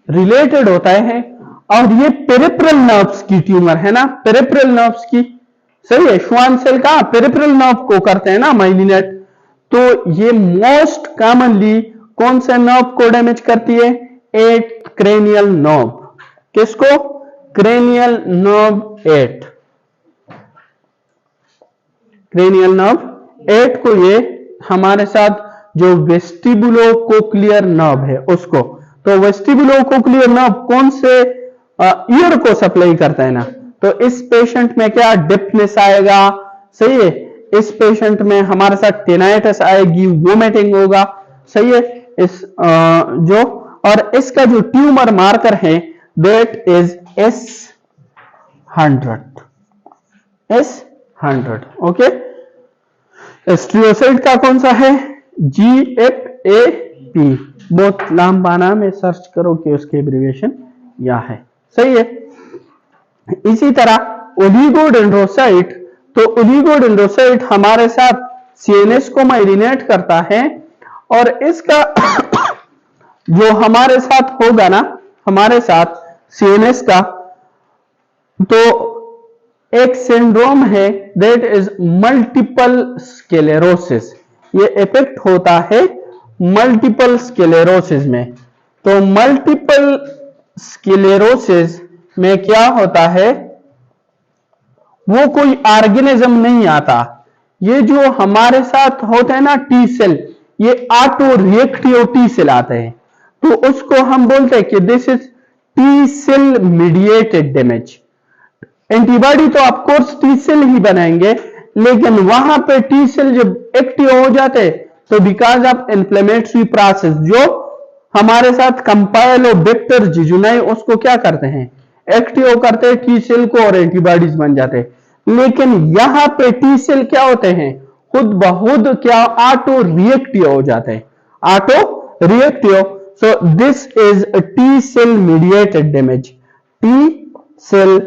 रिलेटेड होता है। और ये पेरिफेरल नर्व्स की ट्यूमर है ना, पेरिफेरल नर्व्स की, सही है, श्वान सेल का पेरिफेरल नर्व को करते हैं ना माइलिनेट, तो ये मोस्ट कॉमनली कौन से नर्व को डैमेज करती है, 8th क्रेनियल नर्व। किसको, क्रेनियल नर्व 8, क्रेनियल नर्व 8 को ये हमारे साथ जो वेस्टिबुलोकोक्लियर नर्व है उसको, तो वेस्टिबुलोकोक्लियर नर्व कौन से ईयर को सप्लाई करता है ना, तो इस पेशेंट में क्या डिफनेस आएगा, सही है, इस पेशेंट में हमारे साथ टेनाइटिस आएगी, वोमिटिंग होगा, सही है, इस जो, और इसका जो ट्यूमर मार्कर है दैट इज S100। ओके, एस्ट्रियोसाइट का कौन सा है, GFAP, बहुत लंबा नाम है, सर्च करो कि उसके एब्रिविएशन क्या है, सही है। इसी तरह ओलिगोडेंड्रोसाइट, तो ओलिगोडेंड्रोसाइट हमारे साथ सीएनएस को माइलिनेट करता है, और इसका जो हमारे साथ होगा ना, हमारे साथ सीएनएस का, तो एक सिंड्रोम है दैट इज मल्टीपल स्क्लेरोसिस। ये इफेक्ट होता है मल्टीपल स्क्लेरोसिस में। तो मल्टीपल स्क्लेरोसिस में क्या होता है, वो कोई ऑर्गेनिज्म नहीं आता, ये जो हमारे साथ होता है ना टी सेल, ये ऑटो रिएक्टिव टी सेल आते हैं। तो उसको हम बोलते हैं कि this is T cell mediated damage. Antibody तो ऑफकोर्स टी सेल ही बनाएंगे, लेकिन वहां पे टी सेल जब एक्टिव हो जाते तो बिकॉज ऑफ इन्फ्लेमेटरी प्रोसेस जो हमारे साथ कंपाइलोबैक्टर जिजुनाई उसको क्या करते हैं, एक्टिव करते हैं टी सेल को और एंटीबॉडीज बन जाते हैं। लेकिन यहां पे टी सेल क्या होते हैं, खुद बहुद क्या ऑटो रिएक्टिव हो जाते हैं, auto reactive. So this is T cell mediated damage, T cell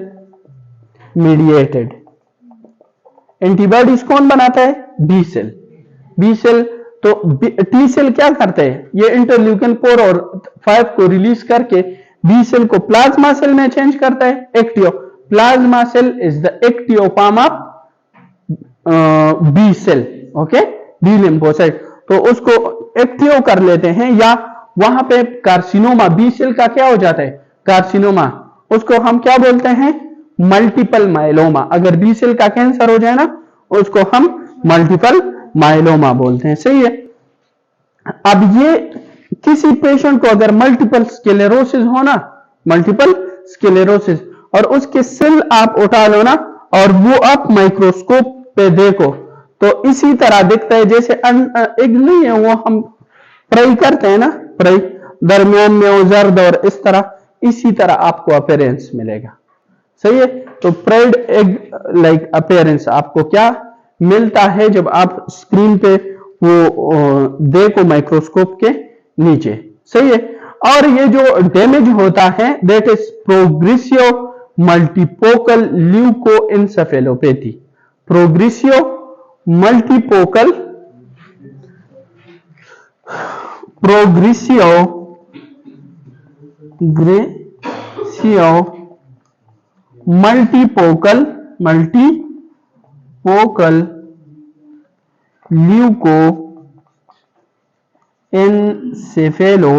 mediated. Antibodies कौन बनाता है, बी सेल। बी सेल तो टी सेल क्या करते हैं, ये इंटरल्यूकिन 4 और 5 को रिलीज करके बी सेल को प्लाज्मा सेल में चेंज करता है, active. Plasma cell is the active form of B cell, okay, B lymphocyte. तो उसको एक्टिव कर लेते हैं, या वहां पे कार्सिनोमा, बी सेल का क्या हो जाता है, कार्सिनोमा, उसको हम क्या बोलते हैं, मल्टीपल माइलोमा। अगर बी सेल का कैंसर हो जाए ना, उसको हम मल्टीपल माइलोमा बोलते हैं, सही है। अब ये किसी पेशेंट को अगर मल्टीपल स्क्लेरोसिस हो ना, मल्टीपल स्क्लेरोसिस, और उसके सेल आप उठा लो ना और वो आप माइक्रोस्कोप पे देखो तो इसी तरह दिखता है जैसे एक नहीं है वो हम फ्राई करते हैं ना, फ्राई दरमियान में वो जर्द, और इस तरह इसी तरह आपको अपीयरेंस मिलेगा, सही है। तो फ्राइड एग लाइक अपीयरेंस आपको क्या मिलता है जब आप स्क्रीन पे वो देखो माइक्रोस्कोप के नीचे, सही है। और ये जो डैमेज होता है दैट इज प्रोग्रेसिव मल्टीपोकल ल्यूकोएन्सेफेलोपैथी, प्रोग्रेसिव मल्टीपोकल मल्टीपोकल ल्यूकोएन्सेफेलो,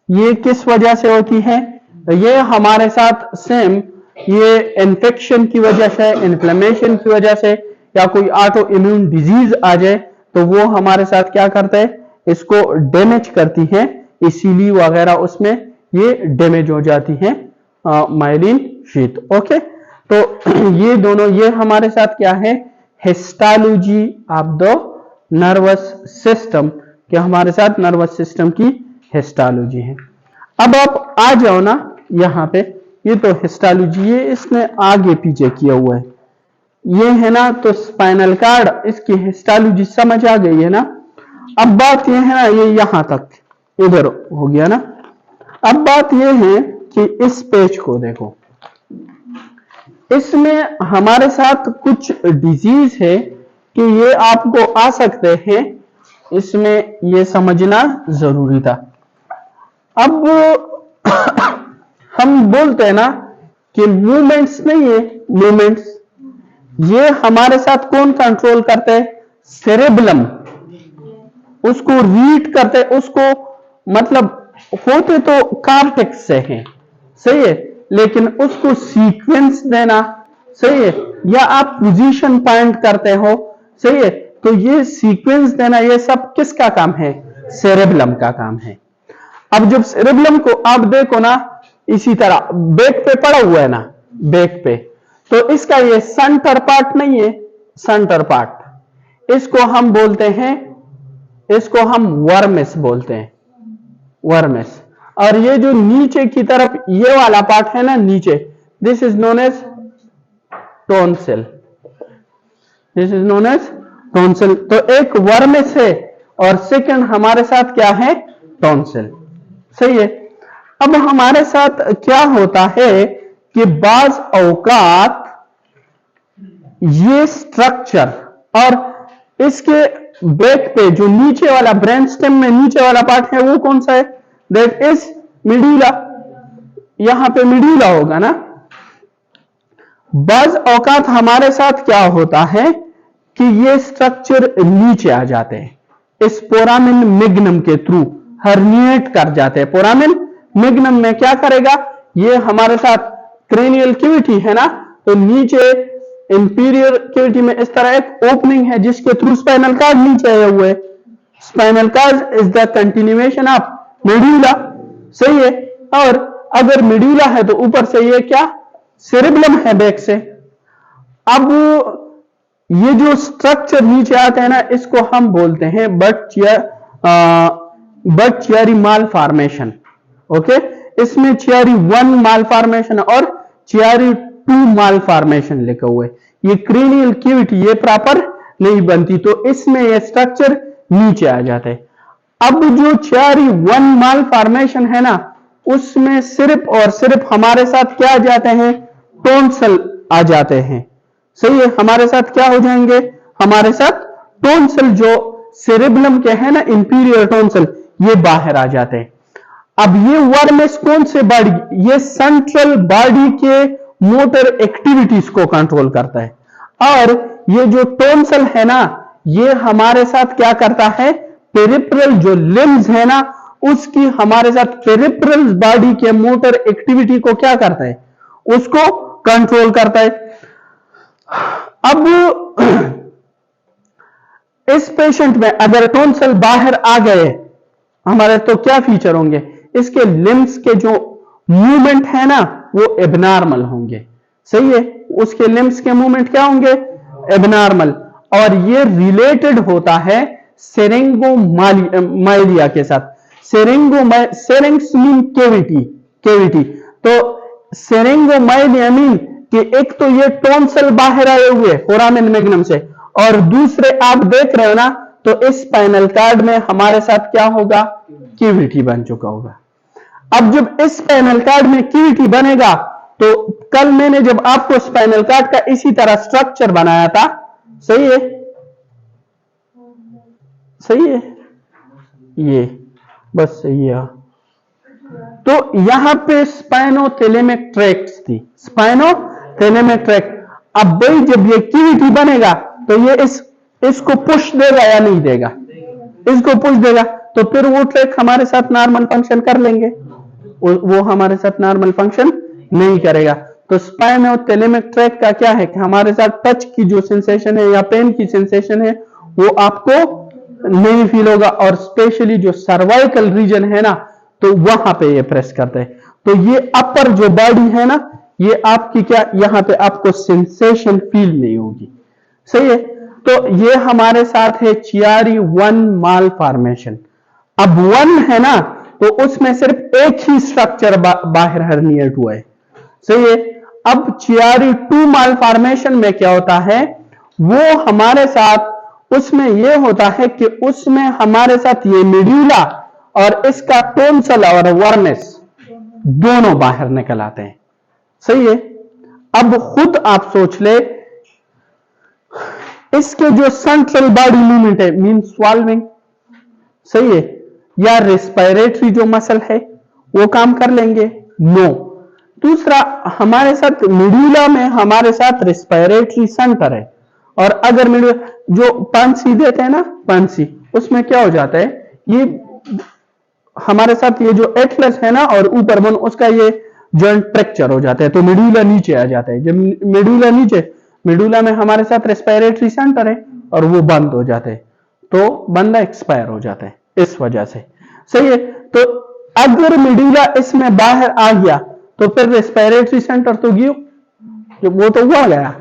ये किस वजह से होती है, ये हमारे साथ सेम ये इन्फेक्शन की वजह से, इन्फ्लेमेशन की वजह से, या कोई ऑटो इम्यून डिजीज आ जाए तो वो हमारे साथ क्या करता है, इसको डैमेज करती है, इसीलिए वगैरह उसमें ये डैमेज हो जाती है माइलिन शीथ, ओके। तो ये दोनों, ये हमारे साथ क्या है, histology of the nervous system, कि हमारे साथ नर्वस सिस्टम की हिस्टोलॉजी है। अब आप आ जाओ ना यहाँ पे, ये तो हिस्टोलॉजी, ये इसने आगे पीछे किया हुआ है, ये है ना, तो स्पाइनल कार्ड, इसकी हिस्टोलॉजी समझ आ गई है ना। अब बात ये है ना, ये यहां तक इधर हो गया ना। अब बात ये है कि इस पेज को देखो, इसमें हमारे साथ कुछ डिजीज है कि ये आपको आ सकते हैं, इसमें ये समझना जरूरी था। अब हम बोलते हैं ना कि मूवमेंट्स नहीं है, मूवमेंट्स ये हमारे साथ कौन कंट्रोल करते हैं, सेरेब्रम, उसको रीड करते, उसको मतलब होते तो कॉर्टेक्स से हैं, सही है, लेकिन उसको सीक्वेंस देना, सही है, या आप पोजीशन पॉइंट करते हो, सही है, तो ये सीक्वेंस देना, ये सब किसका काम है, सेरेब्रम का काम है। अब जब सेरेब्रम को आप देखो ना, इसी तरह बैक पे पड़ा हुआ है ना, बैक पे, तो इसका ये सेंटर पार्ट नहीं है, सेंटर पार्ट, इसको हम बोलते हैं, इसको हम वर्मिस बोलते हैं, वर्मिस। और ये जो नीचे की तरफ ये वाला पार्ट है ना नीचे, this is known as tonsil, this is known as tonsil. तो एक वर्मिस है और सेकंड हमारे साथ क्या है, टॉन्सिल, सही है। अब हमारे साथ क्या होता है कि बाज औकात ये स्ट्रक्चर और इसके बैक पे जो नीचे वाला ब्रेन स्टेम में नीचे वाला पार्ट है वो कौन सा है, दैट इज मिडिला, यहां पे मिडिला होगा ना। बाज औकात हमारे साथ क्या होता है कि ये स्ट्रक्चर नीचे आ जाते हैं, इस फोरामिन मैग्नम के थ्रू हर्निएट कर जाते हैं। फोरामिन मैग्नम में क्या करेगा, ये हमारे साथ क्रेनियल कैविटी है ना, तो नीचे इंफीरियर कैविटी में इस तरह एक ओपनिंग है जिसके थ्रू स्पाइनल कार्ड नीचे आया हुआ है। Spinal cord is the continuation of medulla, सही है। और अगर मेड्यूला है तो ऊपर से ये क्या, सेरेब्रम है बैक से। अब ये जो स्ट्रक्चर नीचे आते हैं ना, इसको हम बोलते हैं बट चियरी माल फॉर्मेशन। ओके, इसमें चियरी 1 माल फॉर्मेशन और चियरी 2 माल फॉर्मेशन लिखा हुआ है। ये क्रेनियल कैविटी ये प्रॉपर नहीं बनती, तो इसमें ये स्ट्रक्चर नीचे आ जाता है। अब जो चियरी 1 माल फॉर्मेशन है ना, उसमें सिर्फ और सिर्फ हमारे साथ क्या आ जाते हैं, टोन्सल आ जाते हैं, सही है। हमारे साथ क्या हो जाएंगे, हमारे साथ टोन्सल जो सेरेब्रम के हैं ना, इंफीरियर टोन्सल, ये बाहर आ जाते हैं। अब ये वर्मेस कौन से बॉडी, ये सेंट्रल बॉडी के मोटर एक्टिविटीज को कंट्रोल करता है। और ये जो टोन्सल है ना, ये हमारे साथ क्या करता है, पेरिफेरल जो लिम्स है ना, उसकी हमारे साथ पेरिफेरल बॉडी के मोटर एक्टिविटी को क्या करता है, उसको कंट्रोल करता है। अब इस पेशेंट में अगर टोन्सल बाहर आ गए हमारे, तो क्या फीचर होंगे, इसके लिम्स के जो मूवमेंट है ना, वो एबनॉर्मल होंगे, सही है। उसके लिम्स के मूवमेंट क्या होंगे, एबनॉर्मल। और ये रिलेटेड होता है सेरेंगोमाइलिया के साथ। सेरेंग्स मीन कैविटी, तो सेरेंगोमाइलिया मीन कि एक तो ये टोन्सल बाहर आए हुए फोरामिन मैग्नम से, और दूसरे आप देख रहे हो ना, तो इस स्पाइनल कार्ड में हमारे साथ क्या होगा, कैविटी बन चुका होगा। अब जब इस स्पाइनल कार्ड में कैविटी बनेगा, तो कल मैंने जब आपको स्पाइनल कार्ड का इसी तरह स्ट्रक्चर बनाया था, सही है, सही है, ये बस सही है। तो यहां पे स्पाइनोथैलेमिक ट्रैक्ट्स थी, स्पाइनोथैलेमिक ट्रैक्ट। अब भाई जब ये कैविटी बनेगा, तो ये इसको पुश देगा या नहीं देगा, इसको पुश देगा, तो फिर वो ट्रैक हमारे साथ नॉर्मल फंक्शन कर लेंगे, वो हमारे साथ नॉर्मल फंक्शन नहीं करेगा। तो स्पाइनोथैलेमिक ट्रैक्ट का क्या है कि हमारे साथ टच की जो सेंसेशन है या पेन की सेंसेशन है, वो आपको नहीं फील होगा। और स्पेशली जो सर्वाइकल रीजन है ना, तो वहां पे ये प्रेस करते हैं। तो ये अपर जो बॉडी है ना, ये आपकी क्या, यहां पे आपको सेंसेशन फील नहीं होगी, सही है। तो ये हमारे साथ है चियरी 1 माल फॉर्मेशन। अब 1 है ना, तो उसमें सिर्फ एक ही स्ट्रक्चर बाहर हर्निएट हुआ है, सही है। अब चियरी 2 माल फॉर्मेशन में क्या होता है, वो हमारे साथ उसमें यह होता है कि उसमें हमारे साथ ये मेड्यूला और इसका टोन्सल और वर्मेस दोनों बाहर निकल आते हैं, सही है। अब खुद आप सोच ले, इसके जो सेंट्रल बॉडी मूवमेंट है, मीन स्वॉल्विंग, सही है, या रेस्पिरेटरी जो मसल है वो काम कर लेंगे, नो। दूसरा, हमारे साथ मेडुला में हमारे साथ रेस्पिरेटरी सेंटर है, और अगर मेडुला जो पांसी देते हैं ना, पांसी, उसमें क्या हो जाता है, ये हमारे साथ ये जो एटलस है ना और ऊपर बन, उसका ये जॉइंट फ्रैक्चर हो जाता है, तो मेडुला नीचे आ जाता है। जब मेडुला नीचे, मेडुला में हमारे साथ रेस्पिरेटरी सेंटर है और वो बंद हो जाते हैं, तो बंदा एक्सपायर हो जाता है इस वजह से, सही है। तो अगर मेडुला इसमें बाहर आ गया, तो फिर रेस्पिरेटरी सेंटर तो गियो, वो तो हुआ गया,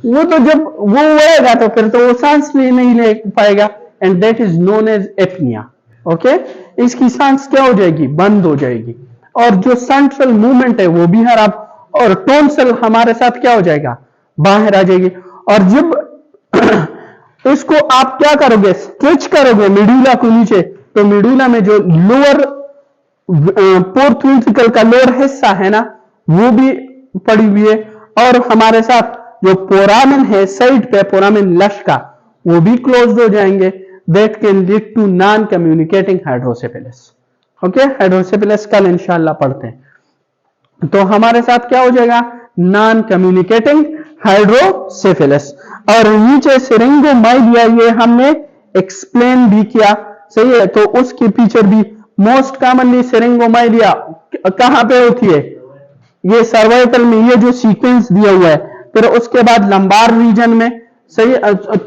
वो तो जब वो होएगा तो फिर तो वो सांस नहीं ले पाएगा, and that is known as apnoea. Okay, इसकी सांस क्या हो जाएगी, बंद हो जाएगी, और जो सेंट्रल मूवमेंट है वो भी खराब, और टोन्सल हमारे साथ क्या हो जाएगा, बाहर आ जाएगी। और जब इसको आप क्या करोगे, स्ट्रेच करोगे मेडुला को नीचे, तो मेडुला में जो लोअर फोर्थ वेंट्रिकल का लोअर हिस्सा है ना, वो भी पड़ी हुई है, और हमारे साथ जो फोरामेन है साइड पे, फोरामेन लश का, वो भी क्लोज हो जाएंगे। That can lead to non communicating hydrocephalus. Okay, hydrocephalus कल इंशाल्लाह पढ़ते हैं। तो हमारे साथ क्या हो जाएगा, नॉन कम्युनिकेटिंग हाइड्रोसेफेलस। और नीचे सिरिंगोमाइलिया, ये हमने एक्सप्लेन भी किया, सही है। तो उसके फीचर भी मोस्ट कॉमनली सिरिंगोमाइलिया कहां पे होती है, ये सर्वाइकल में, ये जो सीक्वेंस दिया हुआ है, फिर उसके बाद लंबार रीजन में, सही,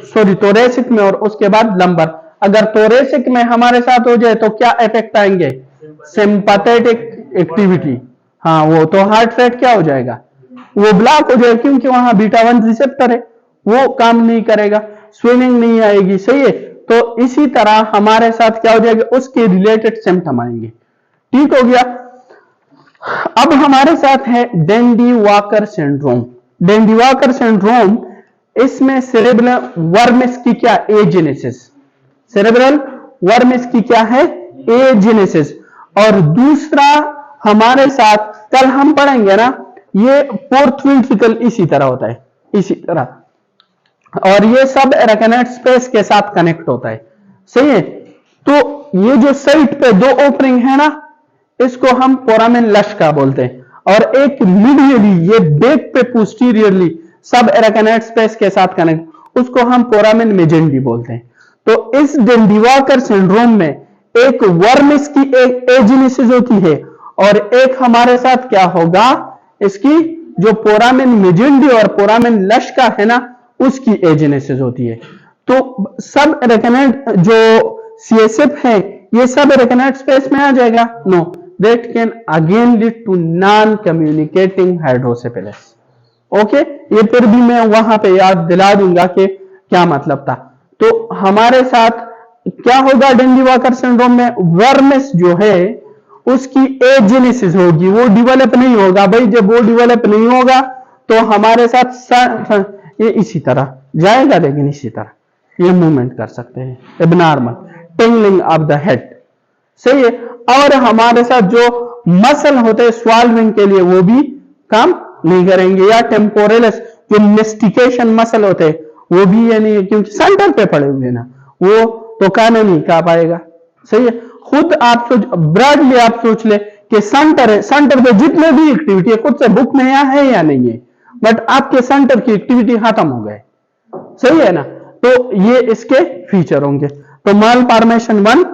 सॉरी थोरेसिक में, और उसके बाद लंबर। अगर थोरेसिक में हमारे साथ हो जाए तो क्या इफेक्ट आएंगे, सिंपैथेटिक एक्टिविटी, हाँ वो तो हार्ट रेट क्या हो जाएगा, वो ब्लॉक हो जाएगा, क्योंकि वहां बीटा 1 रिसेप्टर है, वो काम नहीं करेगा, स्विमिंग नहीं आएगी, सही है। तो इसी तरह हमारे साथ क्या हो जाएगा, उसके रिलेटेड सिम्टम आएंगे। ठीक हो गया। अब हमारे साथ है Dandy Walker syndrome. Dandy Walker syndrome, इसमें सेरेब्रल वर्मिस की क्या एजेनेसिस, सेरेब्रल वर्मिस की क्या है एजेनेसिस। और दूसरा हमारे साथ कल हम पढ़ेंगे ना, ये फोर्थ वेंट्रिकल इसी तरह होता है, इसी तरह, और ये सब एराकिनोइड स्पेस के साथ कनेक्ट होता है, सही है। तो ये जो साइड पे दो ओपनिंग है ना, इसको हम फोरामेन लश्का बोलते हैं, और एक मीडियली ये बैक पे पोस्टीरियरली सब एराकिनोइड स्पेस के साथ कनेक्ट, उसको हम फोरामेन मेजेंडी बोलते हैं। तो इस डेंडी वॉकर सिंड्रोम में एक वर्मिस की एक एजेनेसिस होती है, और एक हमारे साथ क्या होगा, इसकी जो फोरामेन मेजेंडी और फोरामेन लश्का है ना, उसकी एजेनेसिस होती है। तो सब एराकिनोइड जो सीएसएफ है, ये सब एराकिनोइड स्पेस में आ जाएगा, no, that can again lead to non-communicating hydrocephalus. Okay, ये फिर भी मैं वहां पे याद दिला दूंगा कि क्या मतलब था। तो हमारे साथ क्या होगा डेंडी वॉकर सिंड्रोम में, वर्मिस जो है उसकी एजेनेसिस होगी, वो डेवलप नहीं होगा भाई। जब वो डेवलप नहीं होगा तो हमारे साथ ये इसी तरह जाएगा, लेकिन इसी तरह ये मूवमेंट कर सकते हैं, abnormal tingling of the head, सही है। और हमारे साथ जो मसल होते हैं स्वाल्विंग के लिए, वो भी काम नहीं करेंगे, या टेम्पोरलिस जो मेस्टिकेशन मसल होते हैं, वो भी यानी क्योंकि सेंटर पे पड़े हुए ना, वो तो काम नहीं कर पाएगा, सही है। खुद आप सोच, ब्रॉडली आप सोच ले कि सेंटर है, सेंटर पे जितने भी एक्टिविटी है, खुद से बुक में है या नहीं है, बट आपके सेंटर की एक्टिविटी खत्म हो गए, सही है ना। तो ये इसके फीचर होंगे। तो malformation 1,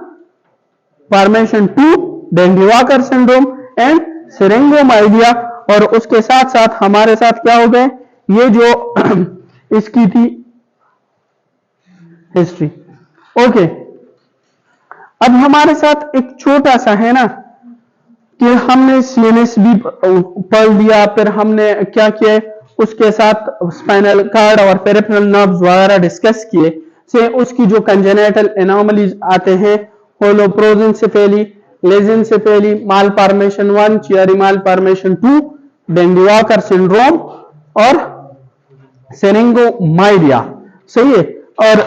formation 2, Dandy Walker syndrome and syringomyelia, और उसके साथ साथ हमारे साथ क्या हो गए, ये जो इसकी थी हिस्ट्री। ओके, अब हमारे साथ एक छोटा सा है ना कि हमने सीएनएस भी पढ़ लिया, फिर हमने क्या किया, उसके साथ स्पाइनल कार्ड और पेरिफेरल नर्व्स वगैरह डिस्कस किए, से उसकी जो कंजेनिटल एनोमलीज आते हैं, holoprosencephaly, lissencephaly, malformation 1, Chiari malformation 2, Dandy Walker syndrome और सिरिंगोमाइलिया, सही है। और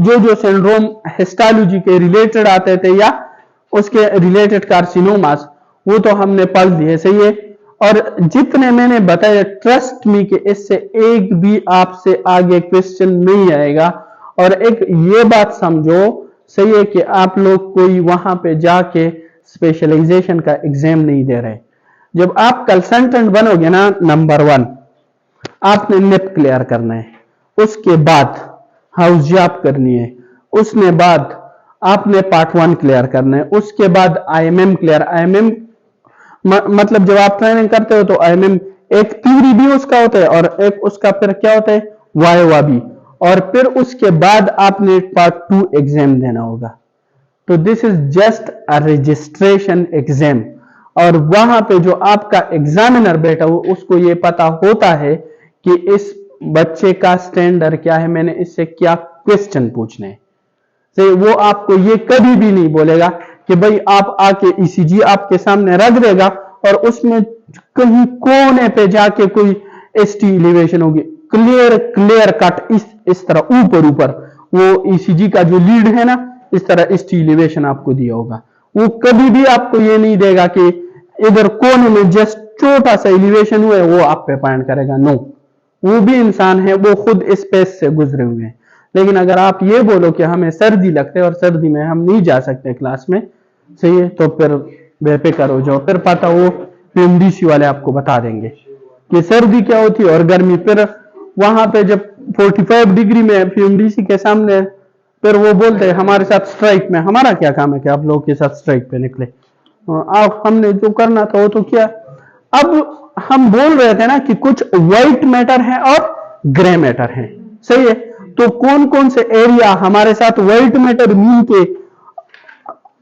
जो जो सिंड्रोम हिस्टोलॉजी के रिलेटेड आते थे या उसके रिलेटेड कार्सिनोमास, वो तो हमने पढ़ लिए, सही है। और जितने मैंने बताया, ट्रस्ट मी कि इससे एक भी आपसे आगे क्वेश्चन नहीं आएगा। और एक ये बात समझो, सही है, कि आप लोग कोई वहां पे जाके स्पेशलाइजेशन का एग्जाम नहीं दे रहे। जब आप कंसल्टेंट बनोगे ना, नंबर 1 आपने निप क्लियर करना है, उसके बाद हाउस जॉब करनी है, उसने बाद आपने पार्ट 1 क्लियर करना है, उसके बाद आईएमएम क्लियर। आईएमएम मतलब जब आप ट्रेनिंग करते हो तो आईएमएम एक थ्योरी भी उसका होता है, और एक उसका फिर क्या होता है, वाइवा भी, और फिर उसके बाद आपने पार्ट 2 एग्जाम देना होगा। तो this is just a registration exam, और वहां पे जो आपका एग्जामिनर बैठा हो, उसको ये पता होता है कि इस बच्चे का स्टैंडर्ड क्या है, मैंने इससे क्या क्वेश्चन पूछने हैं। तो वो आपको ये कभी भी नहीं बोलेगा कि भाई आप आके ईसीजी आपके सामने रख देगा और उसमें कहीं कोने पे जाके कोई एसटी एलिवेशन होगी, क्लियर कट इस तरह ऊपर ऊपर वो ईसीजी का जो लीड है ना, इस तरह एसटी एलिवेशन आपको दिया होगा। वो कभी भी आपको ये नहीं देगा कि इधर कोने में जस्ट छोटा सा एलिवेशन हुआ है वो आप पे पॉइंट करेगा, नो। वो भी इंसान है, वो खुद स्पेस से गुजरे हुए हैं। लेकिन अगर आप ये बोलो कि हमें सर्दी लगते है और सर्दी में हम नहीं जा सकते क्लास में, सही है, तो फिर बेफिक्र हो जाओ, फिर पता वो पीएमडीसी वाले आपको बता देंगे, कि सर्दी क्या होती है और गर्मी। फिर वहां पे जब 45 डिग्री में पीएमडीसी के सामने फिर वो बोलते हैं हमारे साथ स्ट्राइक में। हमारा क्या काम है कि आप लोगों के साथ स्ट्राइक पे निकले, आप हमने जो करना था वो तो किया। अब हम बोल रहे थे ना कि कुछ व्हाइट मैटर है और ग्रे मैटर है, सही है। तो कौन कौन से एरिया हमारे साथ व्हाइट मैटर मीन के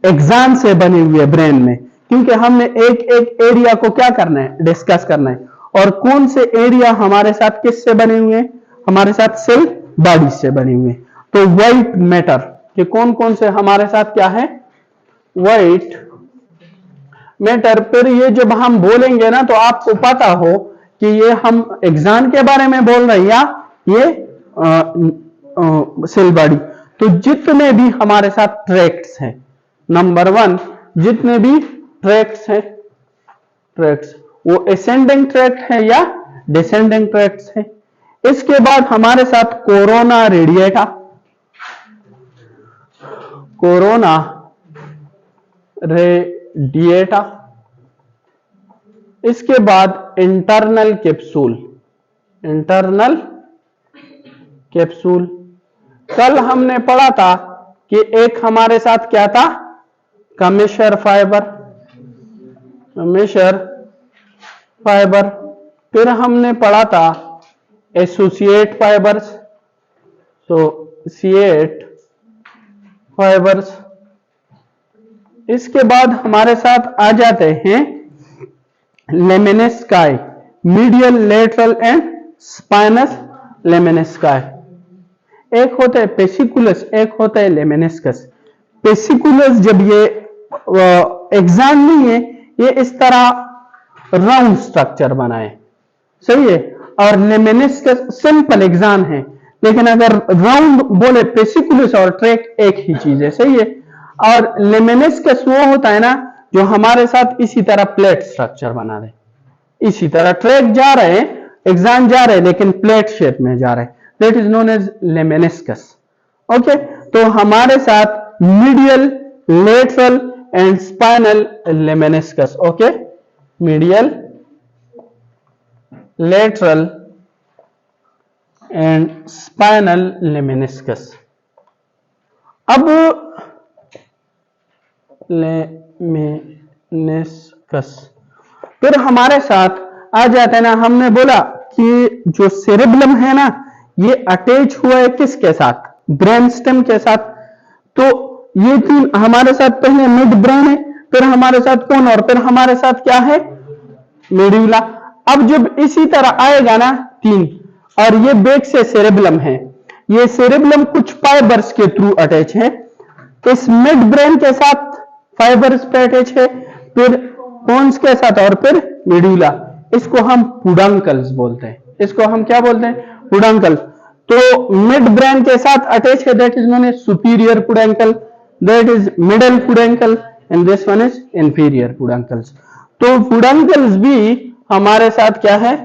एग्जाम से बने हुए ब्रेन में, क्योंकि हमने एक एक एरिया को क्या करना है, डिस्कस करना है। और कौन से एरिया हमारे साथ किससे बने हुए हैं, हमारे साथ सेल बॉडी से बने हुए। तो व्हाइट मैटर के कौन कौन से हमारे साथ क्या है, व्हाइट मैटर। फिर ये जब हम बोलेंगे ना तो आपको पता हो कि ये हम एग्जाम के बारे में बोल रहे हैं या ये सेल बॉडी। तो जितने भी हमारे साथ ट्रैक्ट्स हैं, नंबर 1 जितने भी ट्रैक्ट्स हैं, ट्रैक्ट्स वो असेंडिंग ट्रैक्ट है या डिसेंडिंग ट्रैक्ट्स है। इसके बाद हमारे साथ कोरोना रेडिएटा, कोरोना रेडिएटा। इसके बाद इंटरनल कैप्सूल, इंटरनल कैप्सूल। कल हमने पढ़ा था कि एक हमारे साथ क्या था, कमिशर फाइबर, कमिशर फाइबर। फिर हमने पढ़ा था एसोसिएट फाइबर्स, तो एसोसिएट फाइबर्स। इसके बाद हमारे साथ आ जाते हैं लेमिनेस्काई, मीडियल, लेटरल एंड स्पाइनस लेमिनेस्काई। एक होता है पेसिकुलस, एक होता है लेमिनेस्कस। पेसिकुलस जब ये एग्जाम नहीं है, ये इस तरह राउंड स्ट्रक्चर बनाए, सही है। और लेमिनेस्कस सिंपल एग्जाम है, लेकिन अगर राउंड बोले, पेसिकुलस और ट्रैक एक ही चीज है, सही है। और लेमिनेस्कस वो होता है ना जो हमारे साथ इसी तरह प्लेट स्ट्रक्चर बना दे, इसी तरह ट्रैक जा रहे हैं, एग्जाम जा रहे हैं, लेकिन प्लेट शेप में जा रहे हैं, that is known as lemniscus. Okay, तो हमारे साथ medial, lateral and spinal lemniscus. Okay, medial, lateral and spinal lemniscus. अब लेमिनेस्कस फिर हमारे साथ आ जाते हैं ना, हमने बोला कि जो सेरेब्रम है ना, ये अटैच हुआ है किसके साथ, ब्रेन स्टेम के साथ। तो ये तीन हमारे साथ, पहले मिड ब्रेन है, फिर हमारे साथ कौन, और फिर हमारे साथ क्या है, मेड्यूला। अब जब इसी तरह आएगा ना 3, और ये बैक से सेरेब्रम है, ये सेरेब्रम कुछ फाइबर्स के थ्रू अटैच है, इस मिड ब्रेन के साथ फाइबर्स पे अटैच है, फिर बोन्स के साथ, और फिर मेड्यूला। इसको हम पुडंकल्स बोलते हैं, इसको हम क्या बोलते हैं, पुडंकल। तो मिड ब्रेन के साथ अटैच है, that is known as superior peduncle, that is middle peduncle, and this one is inferior peduncles. तो पुडंकल्स भी हमारे साथ क्या है,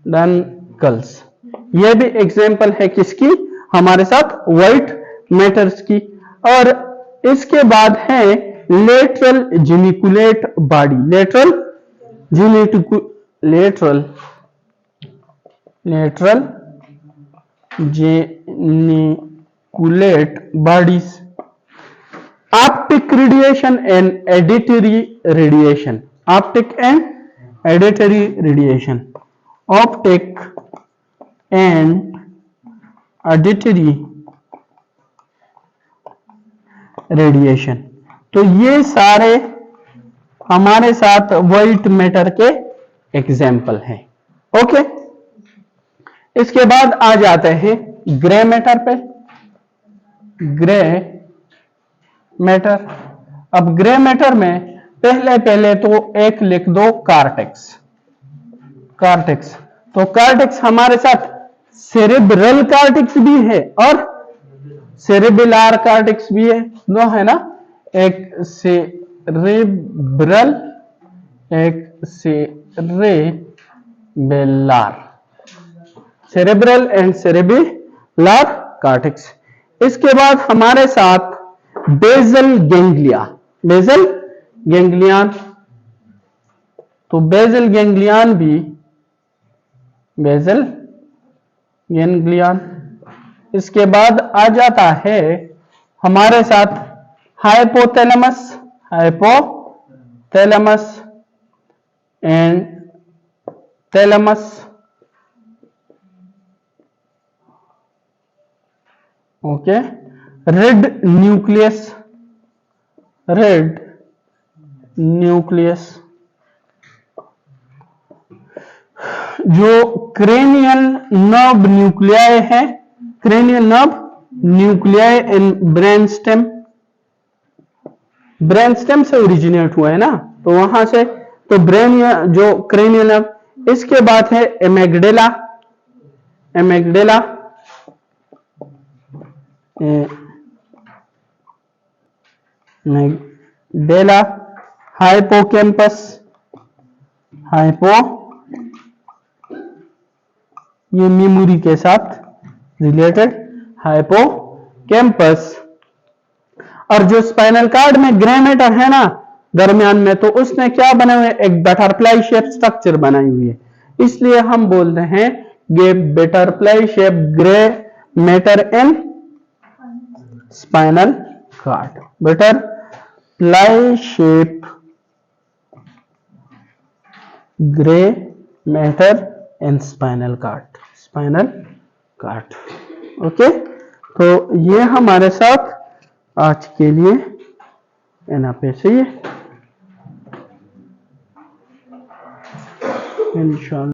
डंकल्स। ये भी एग्जांपल है किसकी, हमारे साथ व्हाइट मैटर्स की। और इसके बाद है lateral geniculate body, lateral geniculate bodies. Optic radiation and auditory radiation, optic and auditory radiation, optic and auditory radiation. तो ये सारे हमारे साथ व्हाइट मैटर के एग्जाम्पल हैं। ओके, इसके बाद आ जाते हैं ग्रे मैटर पे, ग्रे मैटर। अब ग्रे मैटर में पहले तो एक लिख दो कार्टेक्स, कार्टेक्स। तो कार्टेक्स हमारे साथ सेरेब्रल कार्टेक्स भी है और सेरेबेलर कार्टेक्स भी है, दो है ना, एक सेरेब्रल, एक cerebellar, cerebral and cerebellar cortex. इसके बाद हमारे साथ बेसल गैंग्लिया, बेसल गैंग्लियन, तो बेसल गैंग्लियन भी, बेसल गैंग्लियन। इसके बाद आ जाता है हमारे साथ hypothalamus, hypothalamus and thalamus. Okay, red nucleus, red nucleus. जो क्रेनियल नर्व न्यूक्लियाई है, cranial nerve nuclei in brain stem, brain stem से ओरिजिनेट हुआ है ना, तो वहां से तो ब्रेन जो क्रेनियल नर्व। इसके बाद है एमेगडेला, एमेगडेला, एमेगडेला, हाइपोकैम्पस, हाइपो, ये मेमोरी के साथ रिलेटेड, हाइपोकैम्पस। और जो स्पाइनल कार्ड में ग्रे मैटर है ना दरमियान में, तो उसने क्या बनाया हुआ है, एक बटरफ्लाई शेप स्ट्रक्चर बनाई हुई है, इसलिए हम बोलते हैं ये butterfly shape grey matter in spinal cord, butterfly shape grey matter in spinal cord, spinal cord. Okay, तो ये हमारे साथ आज के लिए एना पे से इंशाल्लाह।